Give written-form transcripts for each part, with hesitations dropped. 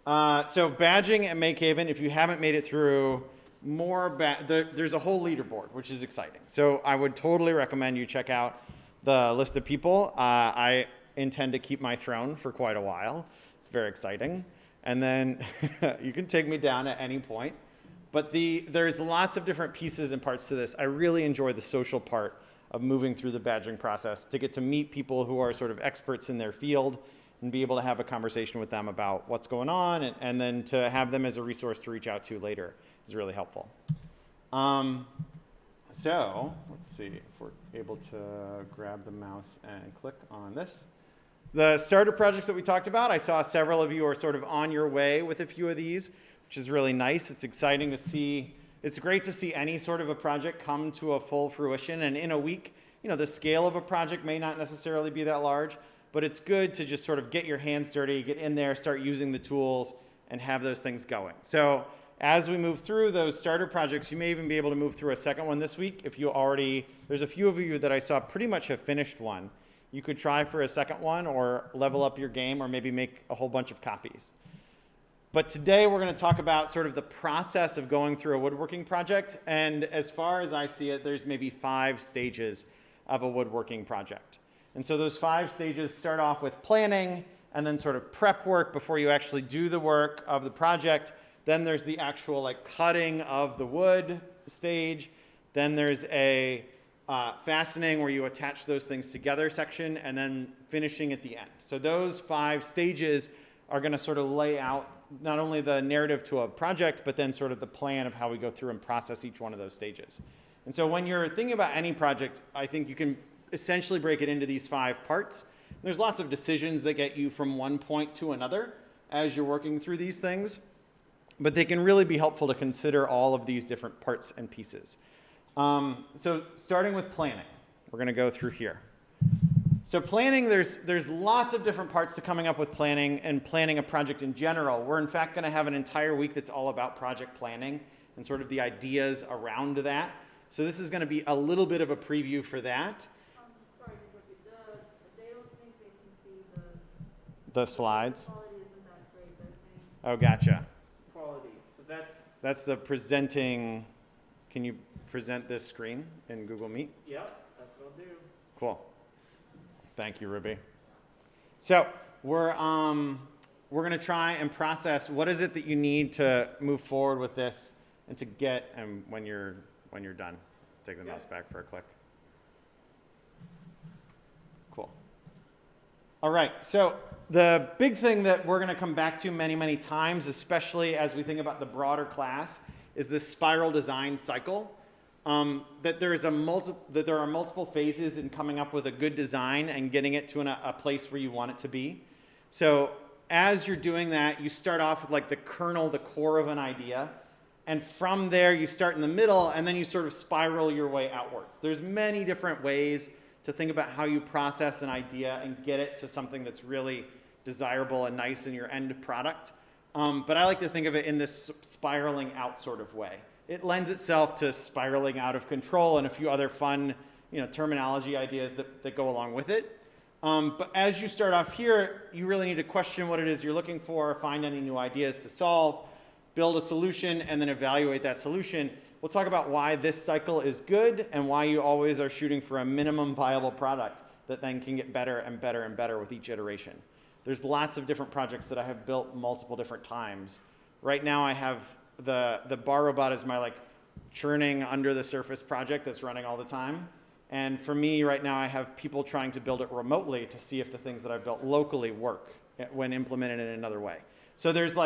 So badging at MakeHaven, if you haven't made it through there's a whole leaderboard, which is exciting. So I would totally recommend you check out the list of people. I intend to keep my throne for quite a while. It's very exciting. And then you can take me down at any point. But there's lots of different pieces and parts to this. I really enjoy the social part of moving through the badging process to get to meet people who are sort of experts in their field and be able to have a conversation with them about what's going on, and then to have them as a resource to reach out to later is really helpful. So let's see if we're able to grab the mouse and click on this. The starter projects that we talked about, I saw several of you are sort of on your way with a few of these, which is really nice. It's exciting to see. It's great to see any sort of a project come to a full fruition. And in a week, the scale of a project may not necessarily be that large, but it's good to just sort of get your hands dirty, get in there, start using the tools, and have those things going. So as we move through those starter projects, you may even be able to move through a second one this week. If you there's a few of you that I saw pretty much have finished one. You could try for a second one or level up your game or maybe make a whole bunch of copies. But today we're going to talk about sort of the process of going through a woodworking project. And as far as I see it, there's maybe 5 stages of a woodworking project. And so those 5 stages start off with planning and then sort of prep work before you actually do the work of the project. Then there's the actual cutting of the wood stage. Then there's a fastening where you attach those things together section, and then finishing at the end. So those 5 stages are going to sort of lay out not only the narrative to a project, but then sort of the plan of how we go through and process each one of those stages. And so when you're thinking about any project, I think you can essentially break it into these 5 parts. There's lots of decisions that get you from one point to another as you're working through these things, but they can really be helpful to consider all of these different parts and pieces. So starting with planning, we're going to go through here. So planning, there's lots of different parts to coming up with planning and planning a project in general. We're in fact going to have an entire week that's all about project planning and sort of the ideas around that. So this is going to be a little bit of a preview for that. Sorry, they don't think they can see the slides. The quality isn't that great, they're saying. Oh, gotcha. Quality. So That's the presenting. Can you present this screen in Google Meet? Yep, that's what I'll do. Cool. Thank you, Ruby. So we're going to try and process what is it that you need to move forward with this and to get, and when you're done, take the mouse back for a click. Cool. All right, so the big thing that we're going to come back to many, many times, especially as we think about the broader class, is this spiral design cycle. That there are multiple phases in coming up with a good design and getting it to a place where you want it to be. So as you're doing that, you start off with the kernel, the core of an idea. And from there, you start in the middle, and then you sort of spiral your way outwards. There's many different ways to think about how you process an idea and get it to something that's really desirable and nice in your end product. But I like to think of it in this spiraling out sort of way. It lends itself to spiraling out of control and a few other fun, terminology ideas that go along with it. But as you start off here, you really need to question what it is you're looking for, find any new ideas to solve, build a solution, and then evaluate that solution. We'll talk about why this cycle is good and why you always are shooting for a minimum viable product that then can get better and better and better with each iteration. There's lots of different projects that I have built multiple different times. Right now I have the bar robot is my churning under the surface project that's running all the time. And for me right now, I have people trying to build it remotely to see if the things that I've built locally work when implemented in another way. So there's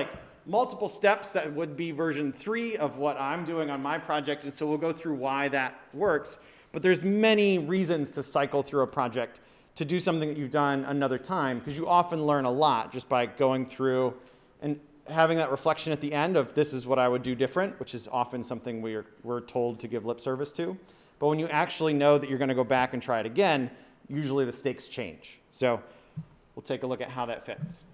multiple steps that would be version 3 of what I'm doing on my project. And so we'll go through why that works. But there's many reasons to cycle through a project to do something that you've done another time, because you often learn a lot just by going through and having that reflection at the end of this is what I would do different, which is often something we're told to give lip service to. But when you actually know that you're going to go back and try it again, usually the stakes change. So we'll take a look at how that fits.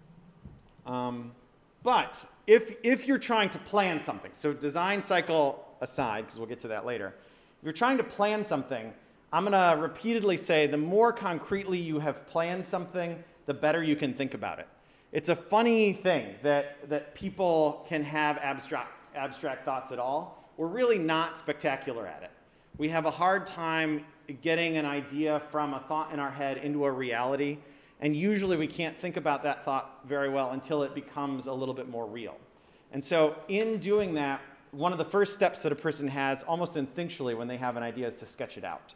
But if you're trying to plan something, so design cycle aside, because we'll get to that later, if you're trying to plan something, I'm going to repeatedly say the more concretely you have planned something, the better you can think about it. It's a funny thing that people can have abstract thoughts at all. We're really not spectacular at it. We have a hard time getting an idea from a thought in our head into a reality, and usually we can't think about that thought very well until it becomes a little bit more real. And so in doing that, one of the first steps that a person has almost instinctually when they have an idea is to sketch it out.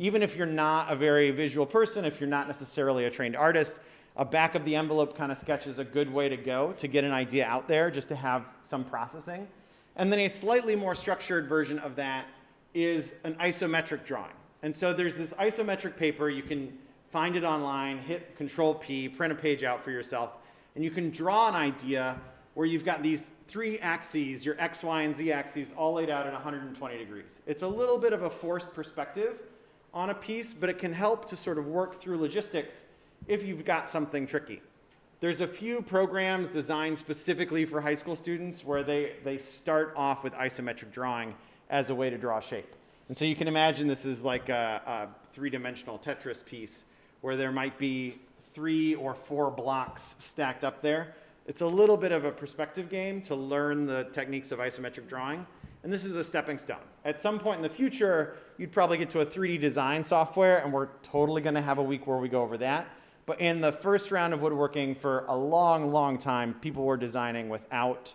Even if you're not a very visual person, if you're not necessarily a trained artist, a back of the envelope kind of sketch is a good way to go to get an idea out there, just to have some processing. And then a slightly more structured version of that is an isometric drawing. And so there's this isometric paper. You can find it online, hit Control-P, print a page out for yourself, and you can draw an idea where you've got these three axes, your X, Y, and Z axes, all laid out at 120 degrees. It's a little bit of a forced perspective on a piece, but it can help to sort of work through logistics if you've got something tricky. There's a few programs designed specifically for high school students where they start off with isometric drawing as a way to draw shape. And so you can imagine this is like a three-dimensional Tetris piece where there might be 3 or 4 blocks stacked up there. It's a little bit of a perspective game to learn the techniques of isometric drawing. And this is a stepping stone. At some point in the future, you'd probably get to a 3D design software, and we're totally going to have a week where we go over that. But in the first round of woodworking, for a long, long time, people were designing without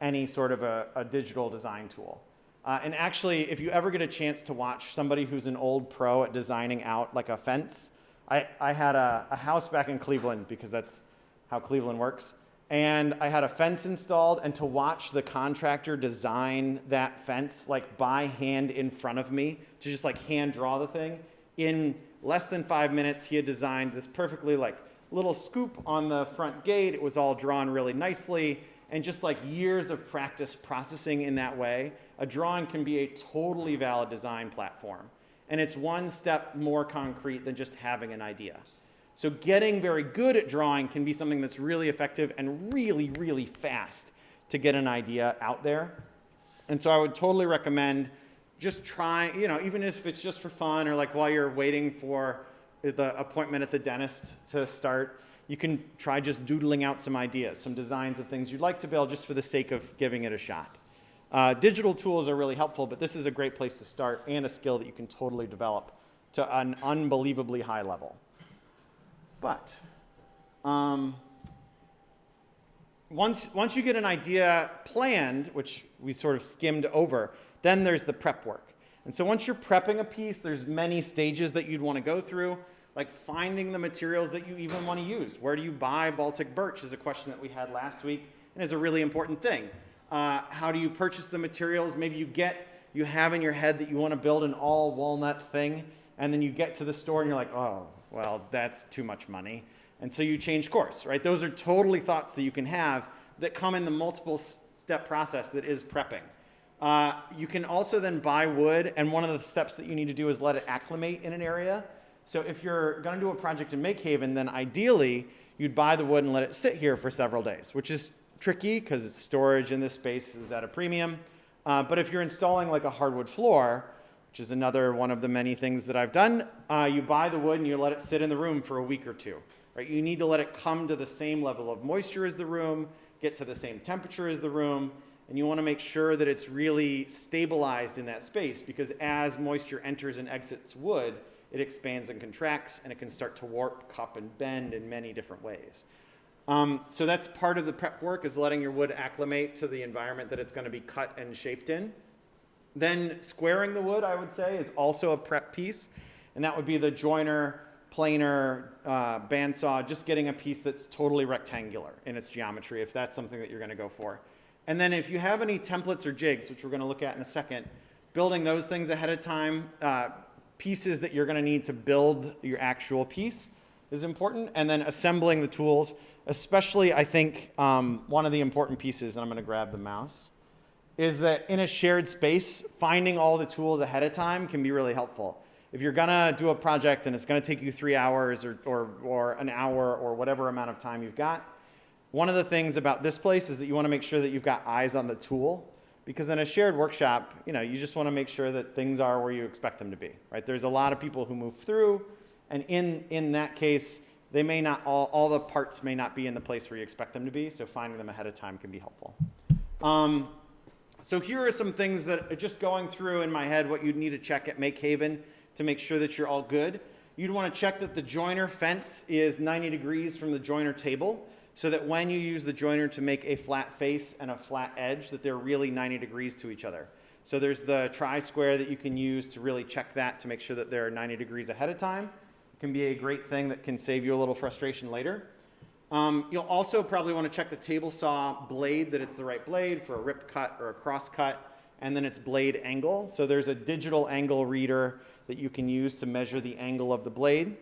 any sort of a digital design tool. And actually, if you ever get a chance to watch somebody who's an old pro at designing out like a fence, I had a house back in Cleveland, because that's how Cleveland works. And I had a fence installed, and to watch the contractor design that fence like by hand in front of me, to just like hand draw the thing, in less than 5 minutes, he had designed this perfectly like little scoop on the front gate. It was all drawn really nicely, and just like years of practice processing in that way, a drawing can be a totally valid design platform. And it's one step more concrete than just having an idea. So getting very good at drawing can be something that's really effective and really, really fast to get an idea out there. And so I would totally recommend just trying, even if it's just for fun, or like while you're waiting for the appointment at the dentist to start, you can try just doodling out some ideas, some designs of things you'd like to build just for the sake of giving it a shot. Digital tools are really helpful, but this is a great place to start, and a skill that you can totally develop to an unbelievably high level. But once you get an idea planned, which we sort of skimmed over, then there's the prep work. And so once you're prepping a piece, there's many stages that you'd want to go through, like finding the materials that you even want to use. Where do you buy Baltic Birch is a question that we had last week, and is a really important thing. How do you purchase the materials? Maybe you have in your head that you want to build an all walnut thing, and then you get to the store and you're like, oh, well, that's too much money. And so you change course, right? Those are totally thoughts that you can have that come in the multiple step process that is prepping. You can also then buy wood, and one of the steps that you need to do is let it acclimate in an area. So if you're going to do a project in MakeHaven, then ideally you'd buy the wood and let it sit here for several days, which is tricky because its storage in this space is at a premium. But if you're installing like a hardwood floor, which is another one of the many things that I've done, you buy the wood and you let it sit in the room for a week or two. Right? You need to let it come to the same level of moisture as the room, get to the same temperature as the room, and you want to make sure that it's really stabilized in that space, because as moisture enters and exits wood, it expands and contracts, and it can start to warp, cup, and bend in many different ways. So that's part of the prep work, is letting your wood acclimate to the environment that it's going to be cut and shaped in. Then squaring the wood, I would say, is also a prep piece, and that would be the joiner, planer, bandsaw, just getting a piece that's totally rectangular in its geometry, if that's something that you're going to go for. And then if you have any templates or jigs, which we're going to look at in a second, building those things ahead of time, pieces that you're going to need to build your actual piece is important, and then assembling the tools, especially I think one of the important pieces, and I'm going to grab the mouse, is that in a shared space, finding all the tools ahead of time can be really helpful. If you're going to do a project and it's going to take you 3 hours or an hour or whatever amount of time you've got, one of the things about this place is that you want to make sure that you've got eyes on the tool, because in a shared workshop, you just want to make sure that things are where you expect them to be, right? There's a lot of people who move through, and in that case, they may not, all the parts may not be in the place where you expect them to be, so finding them ahead of time can be helpful. So here are some things that, just going through in my head, what you'd need to check at MakeHaven to make sure that you're all good. You'd want to check that the joiner fence is 90 degrees from the joiner table, so that when you use the joiner to make a flat face and a flat edge, that they're really 90 degrees to each other. So there's the tri-square that you can use to really check that to make sure that they're 90 degrees ahead of time. It can be a great thing that can save you a little frustration later. You'll also probably want to check the table saw blade, that it's the right blade for a rip cut or a cross cut, and then its blade angle. So there's a digital angle reader that you can use to measure the angle of the blade,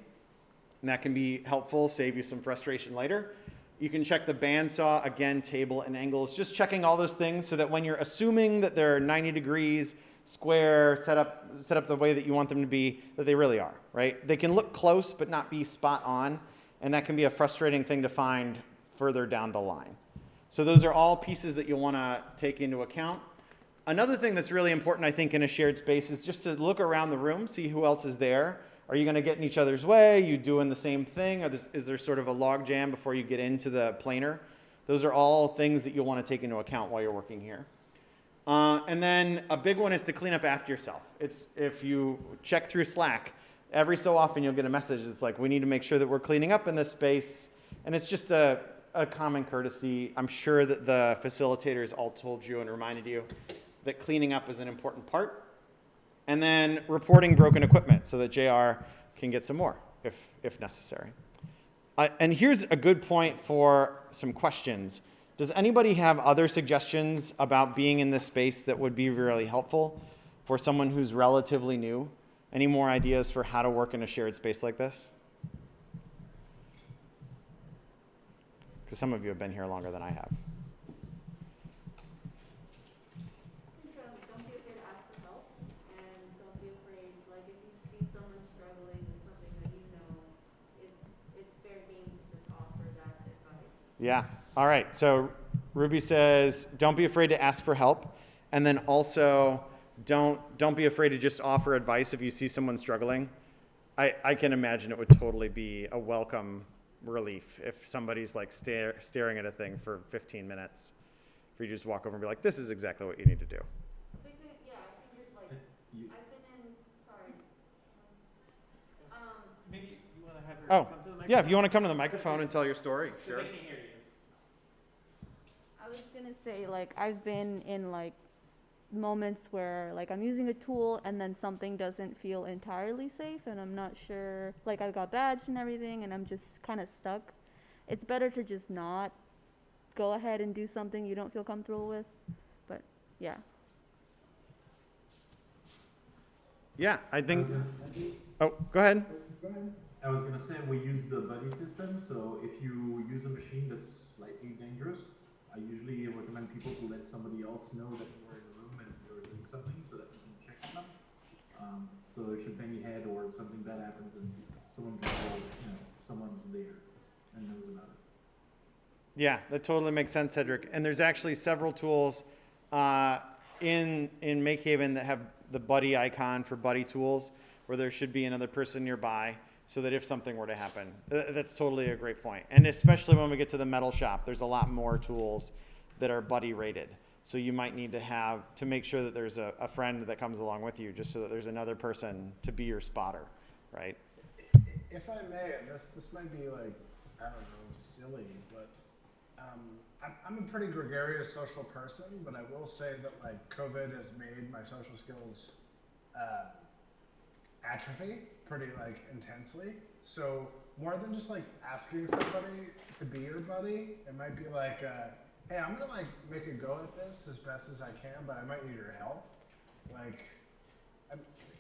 and that can be helpful, save you some frustration later. You can check the bandsaw, again, table and angles, just checking all those things so that when you're assuming that they're 90 degrees, square, set up the way that you want them to be, that they really are, right? They can look close but not be spot on, and that can be a frustrating thing to find further down the line. So those are all pieces that you'll want to take into account. Another thing that's really important, I think, in a shared space is just to look around the room, see who else is there. Are you going to get in each other's way? Are you doing the same thing? Is there sort of a log jam before you get into the planer? Those are all things that you'll want to take into account while you're working here. And then a big one is to clean up after yourself. If you check through Slack, every so often you'll get a message that's like, we need to make sure that we're cleaning up in this space. And it's just a common courtesy. I'm sure that the facilitators all told you and reminded you that cleaning up is an important part. And then reporting broken equipment so that JR can get some more if necessary. And here's a good point for some questions. Does anybody have other suggestions about being in this space that would be really helpful for someone who's relatively new? Any more ideas for how to work in a shared space like this? Because some of you have been here longer than I have. Don't be afraid to ask for help, and don't be afraid, like if you see someone struggling with something that you know, it's fair game to just offer that advice. Yeah. All right. So Ruby says, don't be afraid to ask for help. And then also, don't be afraid to just offer advice if you see someone struggling. I can imagine it would totally be a welcome relief if somebody's like staring at a thing for 15 minutes. If you just walk over and be like, this is exactly what you need to do. I think you're like, I've been in, sorry. Maybe you want to have her Oh, come to the microphone? yeah, if you want to come to the microphone and tell your story, sure. They can hear you. I was gonna say, like, I've been in like moments where like I'm using a tool and then something doesn't feel entirely safe and I'm not sure, like I got badged and everything and I'm just kind of stuck. It's better to just not go ahead and do something you don't feel comfortable with. But yeah. Yeah, I think. Oh, go ahead. I was gonna say we use the buddy system, so if you use a machine that's slightly dangerous, I usually recommend people to let somebody else know that you're in the room and you're doing something so that you can check them. So if you bang your head or something bad happens and someone can call, someone's there and knows about it. Yeah, that totally makes sense, Cedric. And there's actually several tools in MakeHaven that have the buddy icon for buddy tools, where there should be another person nearby, so that if something were to happen. That's totally a great point. And especially when we get to the metal shop, there's a lot more tools that are buddy rated. So you might need to make sure that there's a friend that comes along with you, just so that there's another person to be your spotter, right? If I may, and this might be like, I don't know, silly, but I'm a pretty gregarious social person, but I will say that like COVID has made my social skills atrophy pretty like intensely. So more than just like asking somebody to be your buddy, it might be like, hey, I'm gonna like make a go at this as best as I can, but I might need your help. Like,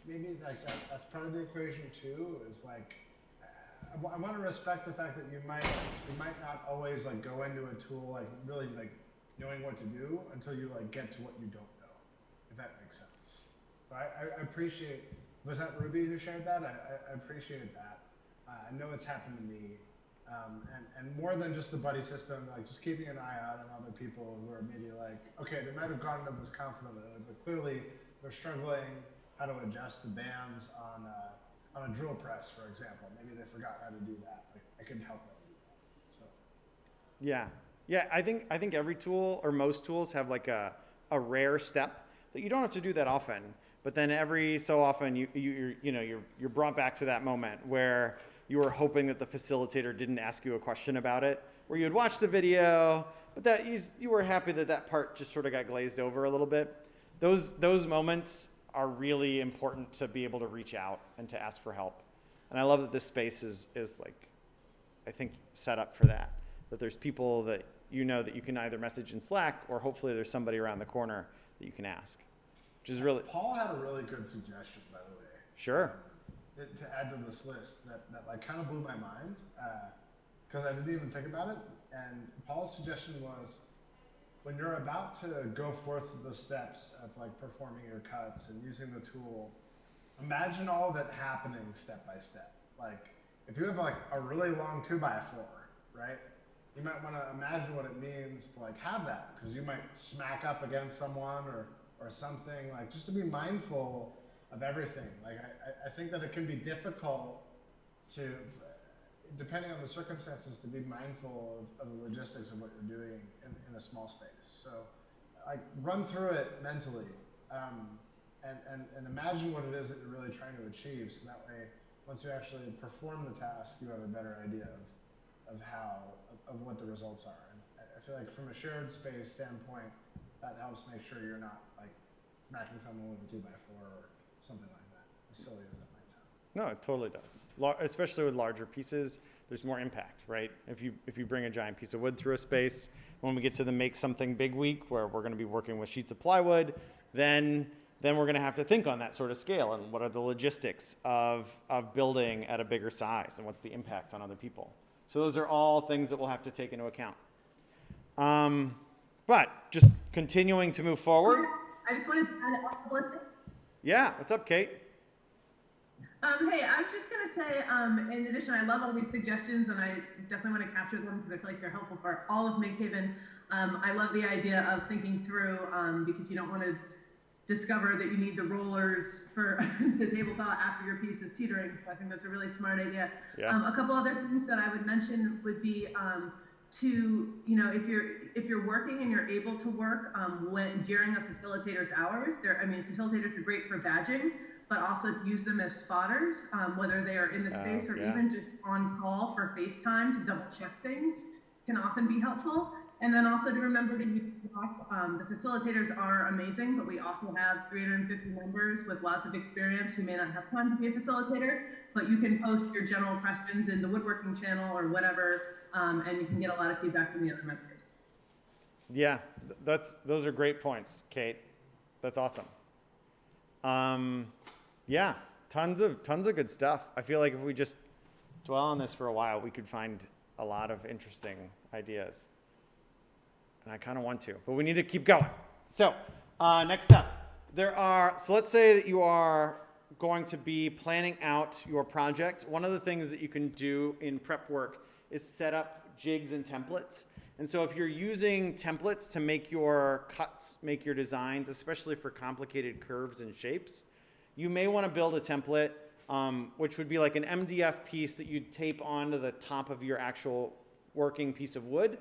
maybe like that's part of the equation too. Is like, I want to respect the fact that you might not always like go into a tool like really like knowing what to do until you like get to what you don't know, if that makes sense. So I appreciate. Was that Ruby who shared that? I appreciate that. I know it's happened to me. And more than just the buddy system, like just keeping an eye out on other people who are maybe like, okay, they might have gotten into this confidently, but clearly they're struggling how to adjust the bands on on a drill press, for example. Maybe they forgot how to do that. Like, I could help them do that. So. Yeah. Yeah, I think every tool or most tools have like a rare step that you don't have to do that often, but then every so often you're brought back to that moment where you were hoping that the facilitator didn't ask you a question about it, where you had watched the video, but that you were happy that that part just sort of got glazed over a little bit. Those moments are really important to be able to reach out and to ask for help. And I love that this space is like, I think, set up for that. That there's people that that you can either message in Slack, or hopefully there's somebody around the corner that you can ask, which is really. Paul had a really good suggestion, by the way. Sure. To add to this list that like kind of blew my mind, because I didn't even think about it. And Paul's suggestion was, when you're about to go forth the steps of like performing your cuts and using the tool, imagine all of it happening step by step. Like if you have like a really long 2x4, right? You might want to imagine what it means to like have that, because you might smack up against someone or something, like just to be mindful of everything. Like I think that it can be difficult to, depending on the circumstances, to be mindful of the logistics of what you're doing in a small space. So like run through it mentally, and imagine what it is that you're really trying to achieve, so that way once you actually perform the task, you have a better idea of what the results are. And I feel like from a shared space standpoint, that helps make sure you're not like smacking someone with a 2x4 or something like that, as silly as that might sound. No, it totally does. Especially with larger pieces, there's more impact, right? If you bring a giant piece of wood through a space, when we get to the Make Something Big week, where we're going to be working with sheets of plywood, then we're going to have to think on that sort of scale, and what are the logistics of building at a bigger size, and what's the impact on other people. So those are all things that we'll have to take into account. But just continuing to move forward. I just wanted to add a couple of things. Yeah, what's up, Kate? Hey, I was just gonna say, in addition, I love all these suggestions, and I definitely want to capture them because I feel like they're helpful for all of MakeHaven. I love the idea of thinking through, because you don't want to discover that you need the rollers for the table saw after your piece is teetering. So I think that's a really smart idea. Yeah. A couple other things that I would mention would be to, if you're working and you're able to work during a facilitator's hours, facilitators are great for badging, but also to use them as spotters, whether they are in the space or even just on call for FaceTime to double check things can often be helpful. And then also to remember to use Slack. The facilitators are amazing, but we also have 350 members with lots of experience who may not have time to be a facilitator, but you can post your general questions in the Woodworking channel or whatever, and you can get a lot of feedback from the other members. Yeah, those are great points, Kate. That's awesome. Yeah, tons of good stuff. I feel like if we just dwell on this for a while, we could find a lot of interesting ideas. And I kind of want to, but we need to keep going. So next up, so let's say that you are going to be planning out your project. One of the things that you can do in prep work is set up jigs and templates. And so if you're using templates to make your cuts, make your designs, especially for complicated curves and shapes, you may want to build a template, which would be like an MDF piece that you'd tape onto the top of your actual working piece of wood.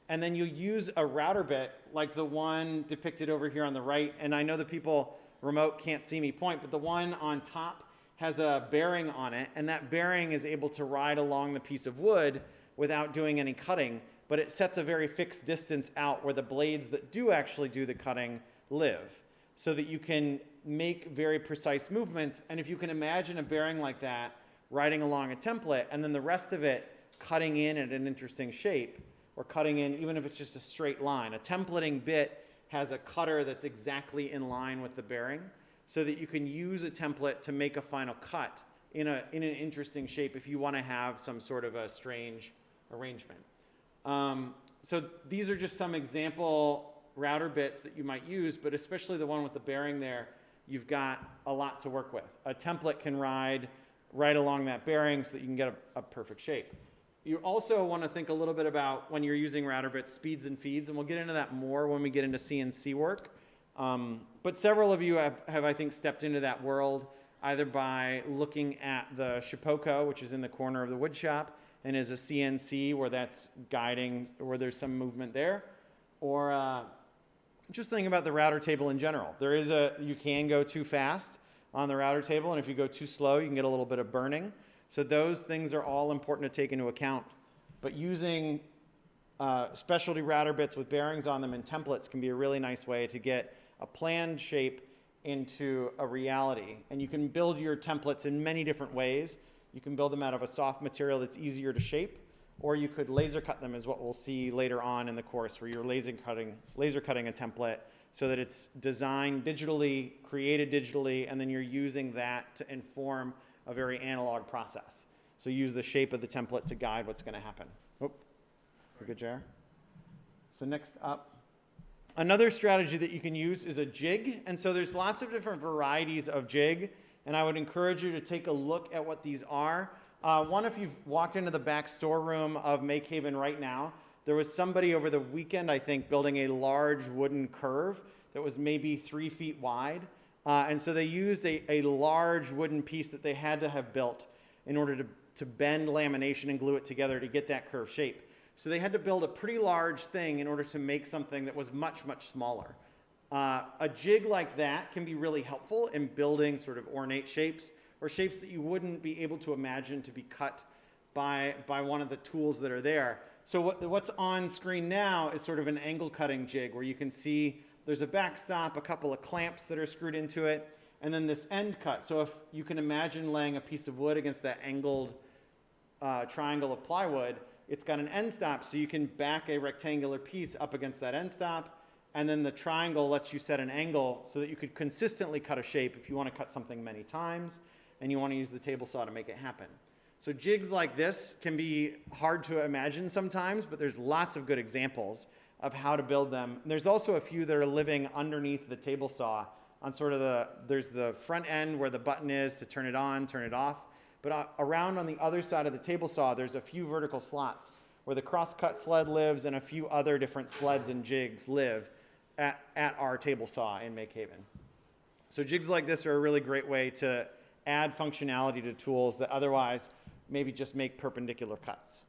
And then you use a router bit like the one depicted over here on the right. And I know the people remote can't see me point, but the one on top has a bearing on it. And that bearing is able to ride along the piece of wood without doing any cutting. But it sets a very fixed distance out where the blades that do actually do the cutting live, so that you can make very precise movements. And if you can imagine a bearing like that riding along a template, and then the rest of it cutting in at an interesting shape, or cutting in, even if it's just a straight line. A templating bit has a cutter that's exactly in line with the bearing, so that you can use a template to make a final cut in an interesting shape if you want to have some sort of a strange arrangement. So these are just some example router bits that you might use, but especially the one with the bearing there, you've got a lot to work with. A template can ride right along that bearing so that you can get a perfect shape. You also want to think a little bit about, when you're using router bits, speeds and feeds, and we'll get into that more when we get into CNC work. But several of you have I think, stepped into that world either by looking at the Shipoko, which is in the corner of the wood shop, and is a CNC where that's guiding, where there's some movement there, or just think about the router table in general. You can go too fast on the router table, and if you go too slow, you can get a little bit of burning. So those things are all important to take into account. But using specialty router bits with bearings on them and templates can be a really nice way to get a planned shape into a reality. And you can build your templates in many different ways. You can build them out of a soft material that's easier to shape, or you could laser cut them, is what we'll see later on in the course, where you're laser cutting a template so that it's designed digitally, created digitally, and then you're using that to inform a very analog process. So use the shape of the template to guide what's going to happen. Oh, good, Jar. So next up, another strategy that you can use is a jig. And so there's lots of different varieties of jig, and I would encourage you to take a look at what these are. One, if you've walked into the back storeroom of MakeHaven right now, there was somebody over the weekend, I think, building a large wooden curve that was maybe 3 feet wide. And so they used a large wooden piece that they had to have built in order to bend lamination and glue it together to get that curved shape. So they had to build a pretty large thing in order to make something that was much, much smaller. A jig like that can be really helpful in building sort of ornate shapes, or shapes that you wouldn't be able to imagine to be cut by one of the tools that are there. So what's on screen now is sort of an angle cutting jig, where you can see there's a backstop, a couple of clamps that are screwed into it, and then this end cut. So if you can imagine laying a piece of wood against that angled triangle of plywood, it's got an end stop, so you can back a rectangular piece up against that end stop, and then the triangle lets you set an angle so that you could consistently cut a shape if you want to cut something many times and you want to use the table saw to make it happen. So jigs like this can be hard to imagine sometimes, but there's lots of good examples of how to build them. And there's also a few that are living underneath the table saw on sort of there's the front end where the button is to turn it on, turn it off. But around on the other side of the table saw, there's a few vertical slots where the cross-cut sled lives and a few other different sleds and jigs live at our table saw in MakeHaven. So jigs like this are a really great way to add functionality to tools that otherwise maybe just make perpendicular cuts.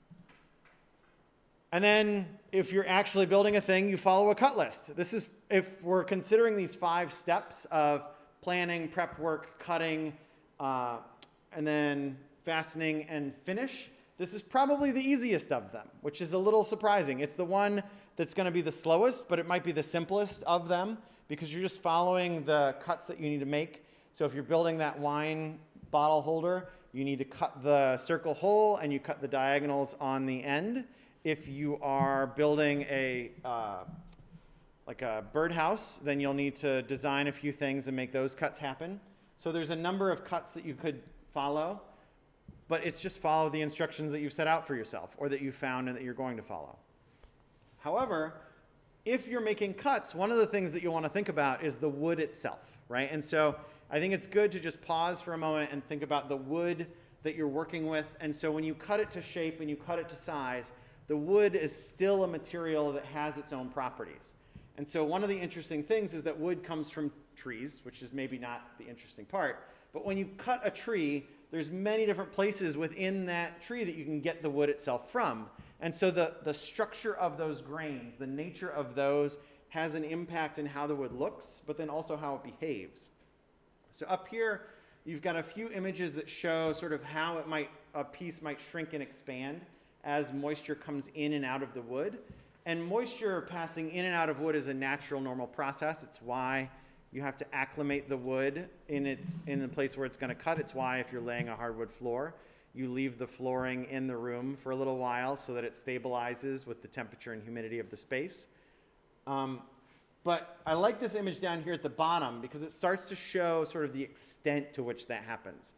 And then if you're actually building a thing, you follow a cut list. This is, if we're considering these 5 steps of planning, prep work, cutting, and then fastening and finish, this is probably the easiest of them, which is a little surprising. It's the one that's going to be the slowest, but it might be the simplest of them because you're just following the cuts that you need to make. So if you're building that wine bottle holder, you need to cut the circle hole and you cut the diagonals on the end. If you are building like a birdhouse, then you'll need to design a few things and make those cuts happen. So there's a number of cuts that you could follow, but it's just follow the instructions that you've set out for yourself or that you found and that you're going to follow. However, if you're making cuts, one of the things that you want to think about is the wood itself, right? And so I think it's good to just pause for a moment and think about the wood that you're working with. And so when you cut it to shape and you cut it to size, the wood is still a material that has its own properties. And so one of the interesting things is that wood comes from trees, which is maybe not the interesting part. But when you cut a tree, there's many different places within that tree that you can get the wood itself from. And so the structure of those grains, the nature of those, has an impact in how the wood looks, but then also how it behaves. So up here, you've got a few images that show sort of how a piece might shrink and expand as moisture comes in and out of the wood. And moisture passing in and out of wood is a natural, normal process. It's why you have to acclimate the wood in the place where it's going to cut. It's why if you're laying a hardwood floor, you leave the flooring in the room for a little while so that it stabilizes with the temperature and humidity of the space. But I like this image down here at the bottom because it starts to show sort of the extent to which that happens.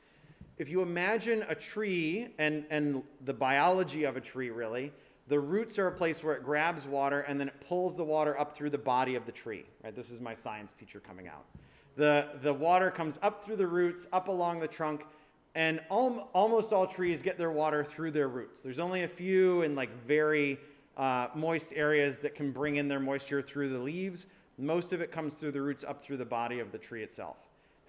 If you imagine a tree and the biology of a tree, really, the roots are a place where it grabs water and then it pulls the water up through the body of the tree. Right? This is my science teacher coming out. The water comes up through the roots, up along the trunk, and almost all trees get their water through their roots. There's only a few in like very moist areas that can bring in their moisture through the leaves. Most of it comes through the roots up through the body of the tree itself.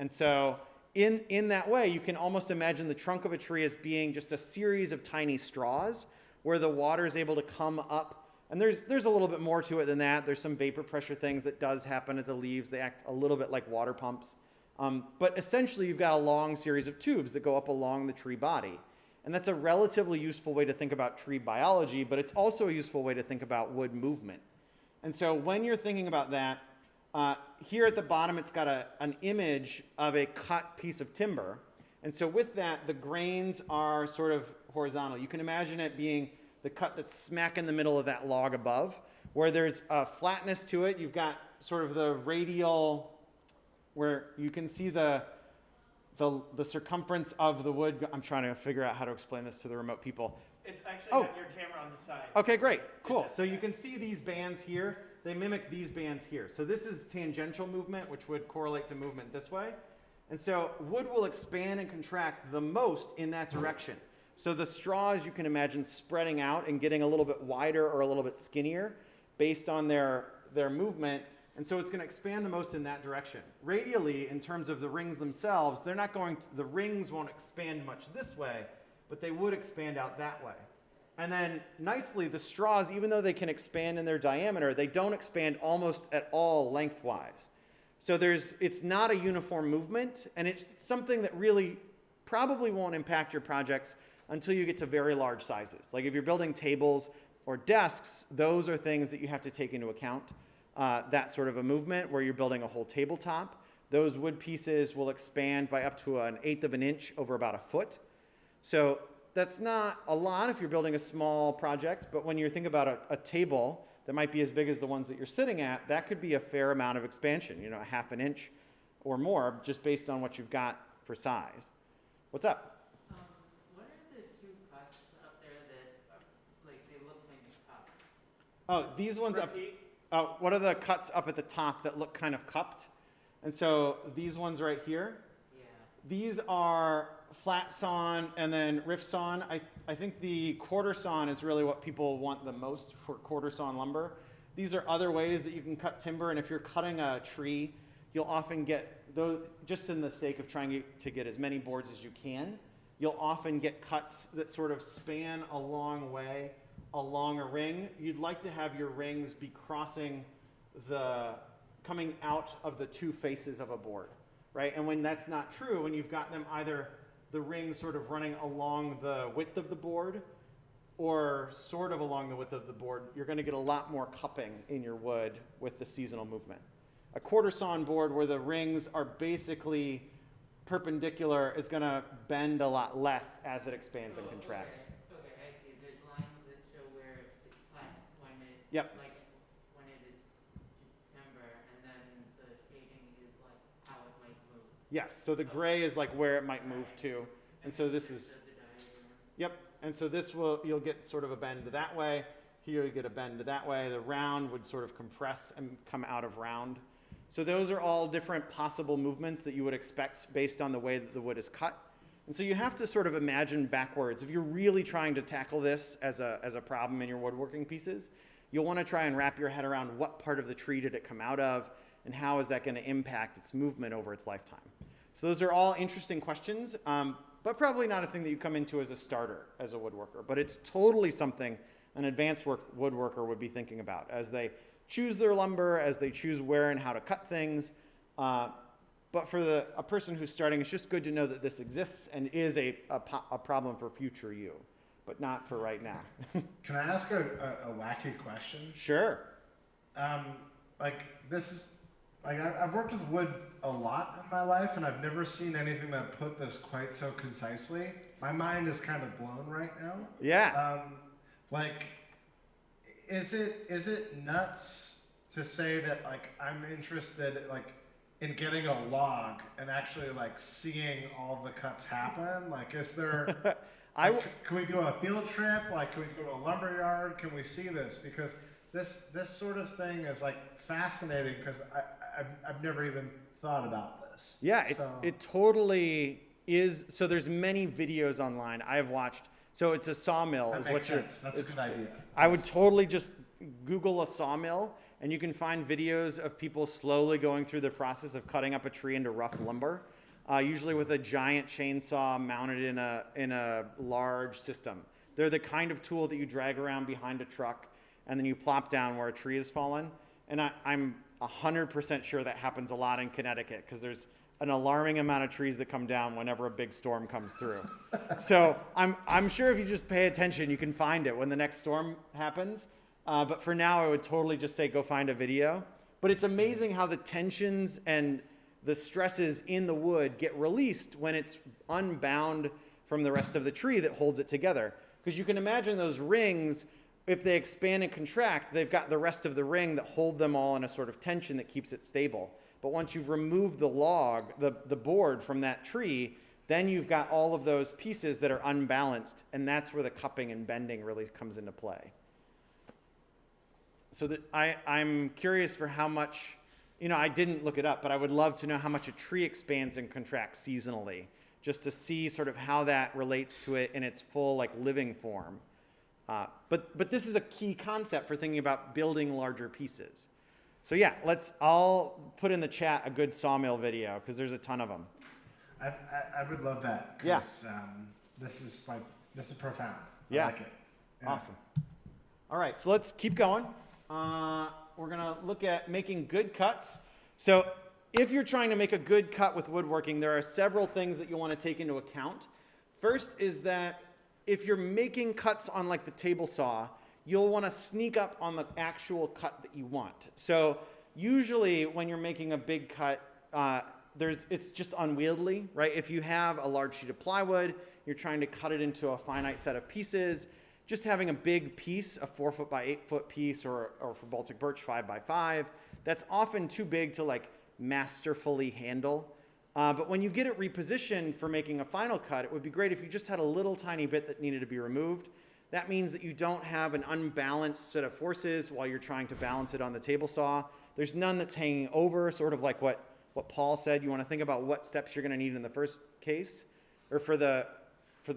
And so in that way, you can almost imagine the trunk of a tree as being just a series of tiny straws where the water is able to come up. And there's a little bit more to it than that. There's some vapor pressure things that does happen at the leaves. They act a little bit like water pumps. But essentially, you've got a long series of tubes that go up along the tree body. And that's a relatively useful way to think about tree biology, but it's also a useful way to think about wood movement. And so when you're thinking about that, here at the bottom, it's got an image of a cut piece of timber. And so with that, the grains are sort of horizontal. You can imagine it being the cut that's smack in the middle of that log above, where there's a flatness to it. You've got sort of the radial, where you can see the circumference of the wood. I'm trying to figure out how to explain this to the remote people. It's actually Oh. have your camera on the side. Okay, great, cool. So you can see these bands here. They mimic these bands here. So this is tangential movement, which would correlate to movement this way. And so wood will expand and contract the most in that direction. So the straws, you can imagine spreading out and getting a little bit wider or a little bit skinnier based on their movement. And so it's going to expand the most in that direction. Radially, in terms of the rings themselves, they're not going to, the rings won't expand much this way, but they would expand out that way. And then nicely, the straws, even though they can expand in their diameter, they don't expand almost at all lengthwise. So it's not a uniform movement, and it's something that really probably won't impact your projects until you get to very large sizes. Like if you're building tables or desks, those are things that you have to take into account. That sort of a movement where you're building a whole tabletop. Those wood pieces will expand by up to 1/8 of an inch over about a foot. So that's not a lot if you're building a small project, but when you're thinking about a table that might be as big as the ones that you're sitting at, that could be a fair amount of expansion, 1/2 an inch or more, just based on what you've got for size. What's up? What are the two cuts up there that are, like, they look kind of cupped? Oh, these ones up. What are the cuts up at the top that look kind of cupped? And so these ones right here, Yeah. these are flat sawn and then rift sawn. I think the quarter sawn is really what people want the most for quarter sawn lumber. These are other ways that you can cut timber, and if you're cutting a tree, you'll often get those, just in the sake of trying to get as many boards as you can, you'll often get cuts that sort of span a long way along a ring. You'd like to have your rings be coming out of the two faces of a board, right? And when that's not true, when you've got them either the rings sort of running along the width of the board or sort of along the width of the board, you're going to get a lot more cupping in your wood with the seasonal movement. A quarter sawn board where the rings are basically perpendicular is going to bend a lot less as it expands and contracts. Okay, I see. There's lines that show where it's cut when it, Yep. like, when it is just timber, and then the shading is like how it might move. Yes, so the gray is like where it might move to. And so this is, The diagram. yep, and so this you'll get sort of a bend that way. Here you get a bend that way. The round would sort of compress and come out of round. So those are all different possible movements that you would expect based on the way that the wood is cut. And so you have to sort of imagine backwards. If you're really trying to tackle this as a problem in your woodworking pieces, you'll want to try and wrap your head around what part of the tree did it come out of and how is that going to impact its movement over its lifetime. So those are all interesting questions, but probably not a thing that you come into as a starter as a woodworker. But it's totally something an advanced woodworker would be thinking about as they choose their lumber, as they choose where and how to cut things. But for a person who's starting, it's just good to know that this exists and is a problem for future you, but not for right now. Can I ask a wacky question? Sure. I've worked with wood a lot in my life, and I've never seen anything that put this quite so concisely. My mind is kind of blown right now. Yeah. Is it nuts to say that I'm interested in getting a log and actually seeing all the cuts happen? Is there can we do a field trip? Can we go to a lumber yard? Can we see this? Because this sort of thing is fascinating because I've never even thought about this. Yeah, it totally is. So there's many videos online I've watched. So it's a sawmill. That makes sense. That's a good idea. I would totally just Google a sawmill, and you can find videos of people slowly going through the process of cutting up a tree into rough lumber. usually with a giant chainsaw mounted in a large system. They're the kind of tool that you drag around behind a truck and then you plop down where a tree has fallen. And I'm 100% sure that happens a lot in Connecticut because there's an alarming amount of trees that come down whenever a big storm comes through. So I'm sure if you just pay attention, you can find it when the next storm happens. But for now, I would totally just say go find a video. But it's amazing how the tensions and the stresses in the wood get released when it's unbound from the rest of the tree that holds it together. Because you can imagine those rings, if they expand and contract, they've got the rest of the ring that hold them all in a sort of tension that keeps it stable. But once you've removed the log, the board from that tree, then you've got all of those pieces that are unbalanced, and that's where the cupping and bending really comes into play. So that I'm curious for how much, I didn't look it up, but I would love to know how much a tree expands and contracts seasonally, just to see sort of how that relates to it in its full living form. But this is a key concept for thinking about building larger pieces. So yeah, I'll put in the chat a good sawmill video because there's a ton of them. I would love that. Yeah. This is profound. Yeah. I like it. Yeah. Awesome. All right, so let's keep going. We're gonna look at making good cuts. So if you're trying to make a good cut with woodworking, there are several things that you want to take into account. First is that if you're making cuts on the table saw, you'll want to sneak up on the actual cut that you want. So usually when you're making a big cut, it's just unwieldy, right? If you have a large sheet of plywood, you're trying to cut it into a finite set of pieces, just having a big piece, a 4 foot by 8 foot piece, or for Baltic Birch 5 by 5, that's often too big to masterfully handle. But when you get it repositioned for making a final cut, it would be great if you just had a little tiny bit that needed to be removed. That means that you don't have an unbalanced set of forces while you're trying to balance it on the table saw. There's none that's hanging over, sort of like what Paul said. You want to think about what steps you're going to need in the first case, or for the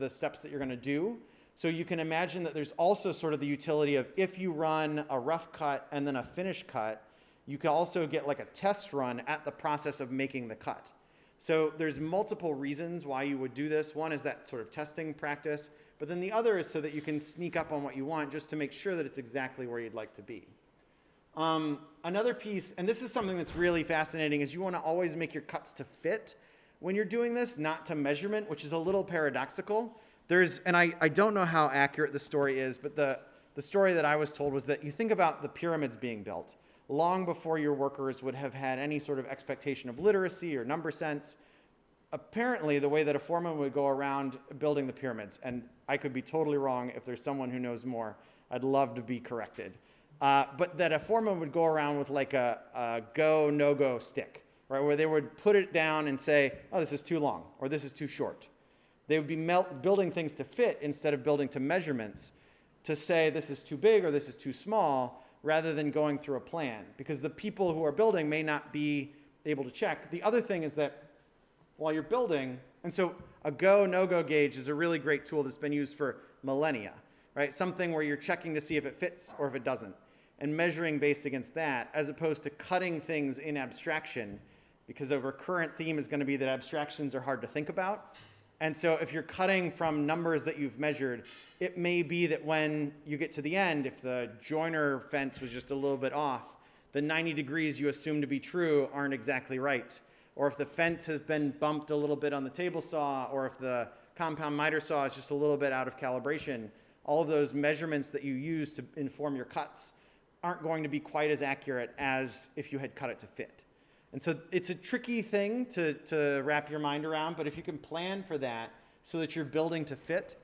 steps that you're going to do. So you can imagine that there's also sort of the utility of if you run a rough cut and then a finish cut, you can also get a test run at the process of making the cut. So there's multiple reasons why you would do this. One is that sort of testing practice, but then the other is so that you can sneak up on what you want just to make sure that it's exactly where you'd like to be. Another piece, and this is something that's really fascinating, is you want to always make your cuts to fit when you're doing this, not to measurement, which is a little paradoxical. And I don't know how accurate the story is, but the story that I was told was that you think about the pyramids being built long before your workers would have had any sort of expectation of literacy or number sense. Apparently, the way that a foreman would go around building the pyramids, and I could be totally wrong if there's someone who knows more, I'd love to be corrected. But that a foreman would go around with a go, no-go stick, right, where they would put it down and say, oh, this is too long, or this is too short. They would be building things to fit instead of building to measurements to say this is too big or this is too small, rather than going through a plan, because the people who are building may not be able to check. The other thing is that while you're building, and so a go, no-go gauge is a really great tool that's been used for millennia, right? Something where you're checking to see if it fits or if it doesn't, and measuring based against that, as opposed to cutting things in abstraction, because a recurrent theme is going to be that abstractions are hard to think about. And so if you're cutting from numbers that you've measured, it may be that when you get to the end, if the joiner fence was just a little bit off, the 90 degrees you assume to be true aren't exactly right. Or if the fence has been bumped a little bit on the table saw, or if the compound miter saw is just a little bit out of calibration, all of those measurements that you use to inform your cuts aren't going to be quite as accurate as if you had cut it to fit. And so it's a tricky thing to wrap your mind around, but if you can plan for that so that you're building to fit,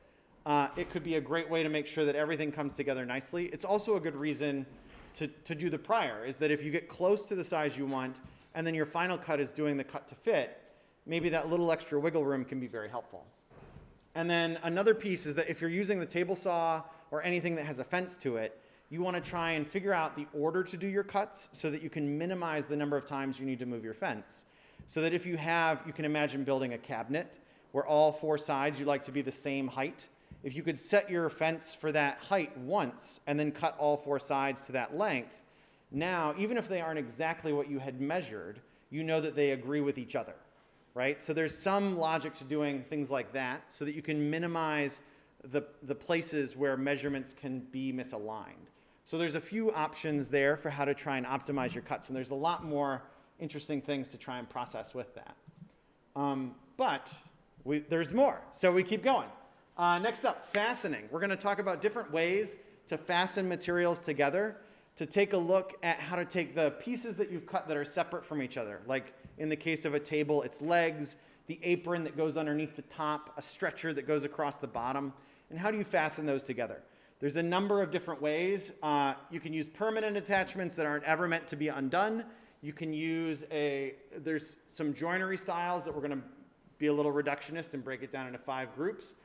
it could be a great way to make sure that everything comes together nicely. It's also a good reason to do the prior, is that if you get close to the size you want, and then your final cut is doing the cut to fit, maybe that little extra wiggle room can be very helpful. And then another piece is that if you're using the table saw or anything that has a fence to it, you want to try and figure out the order to do your cuts so that you can minimize the number of times you need to move your fence. So that if you can imagine building a cabinet where all 4 sides you'd like to be the same height. If you could set your fence for that height once and then cut all 4 sides to that length, now, even if they aren't exactly what you had measured, you know that they agree with each other. right? So there's some logic to doing things like that so that you can minimize the places where measurements can be misaligned. So there's a few options there for how to try and optimize your cuts, and there's a lot more interesting things to try and process with that. But there's more, so we keep going. Next up, fastening. We're going to talk about different ways to fasten materials together, to take a look at how to take the pieces that you've cut that are separate from each other. Like in the case of a table, it's legs, the apron that goes underneath the top, a stretcher that goes across the bottom, and how do you fasten those together? There's a number of different ways. You can use permanent attachments that aren't ever meant to be undone. You can use there's some joinery styles that we're going to be a little reductionist and break it down into 5 groups.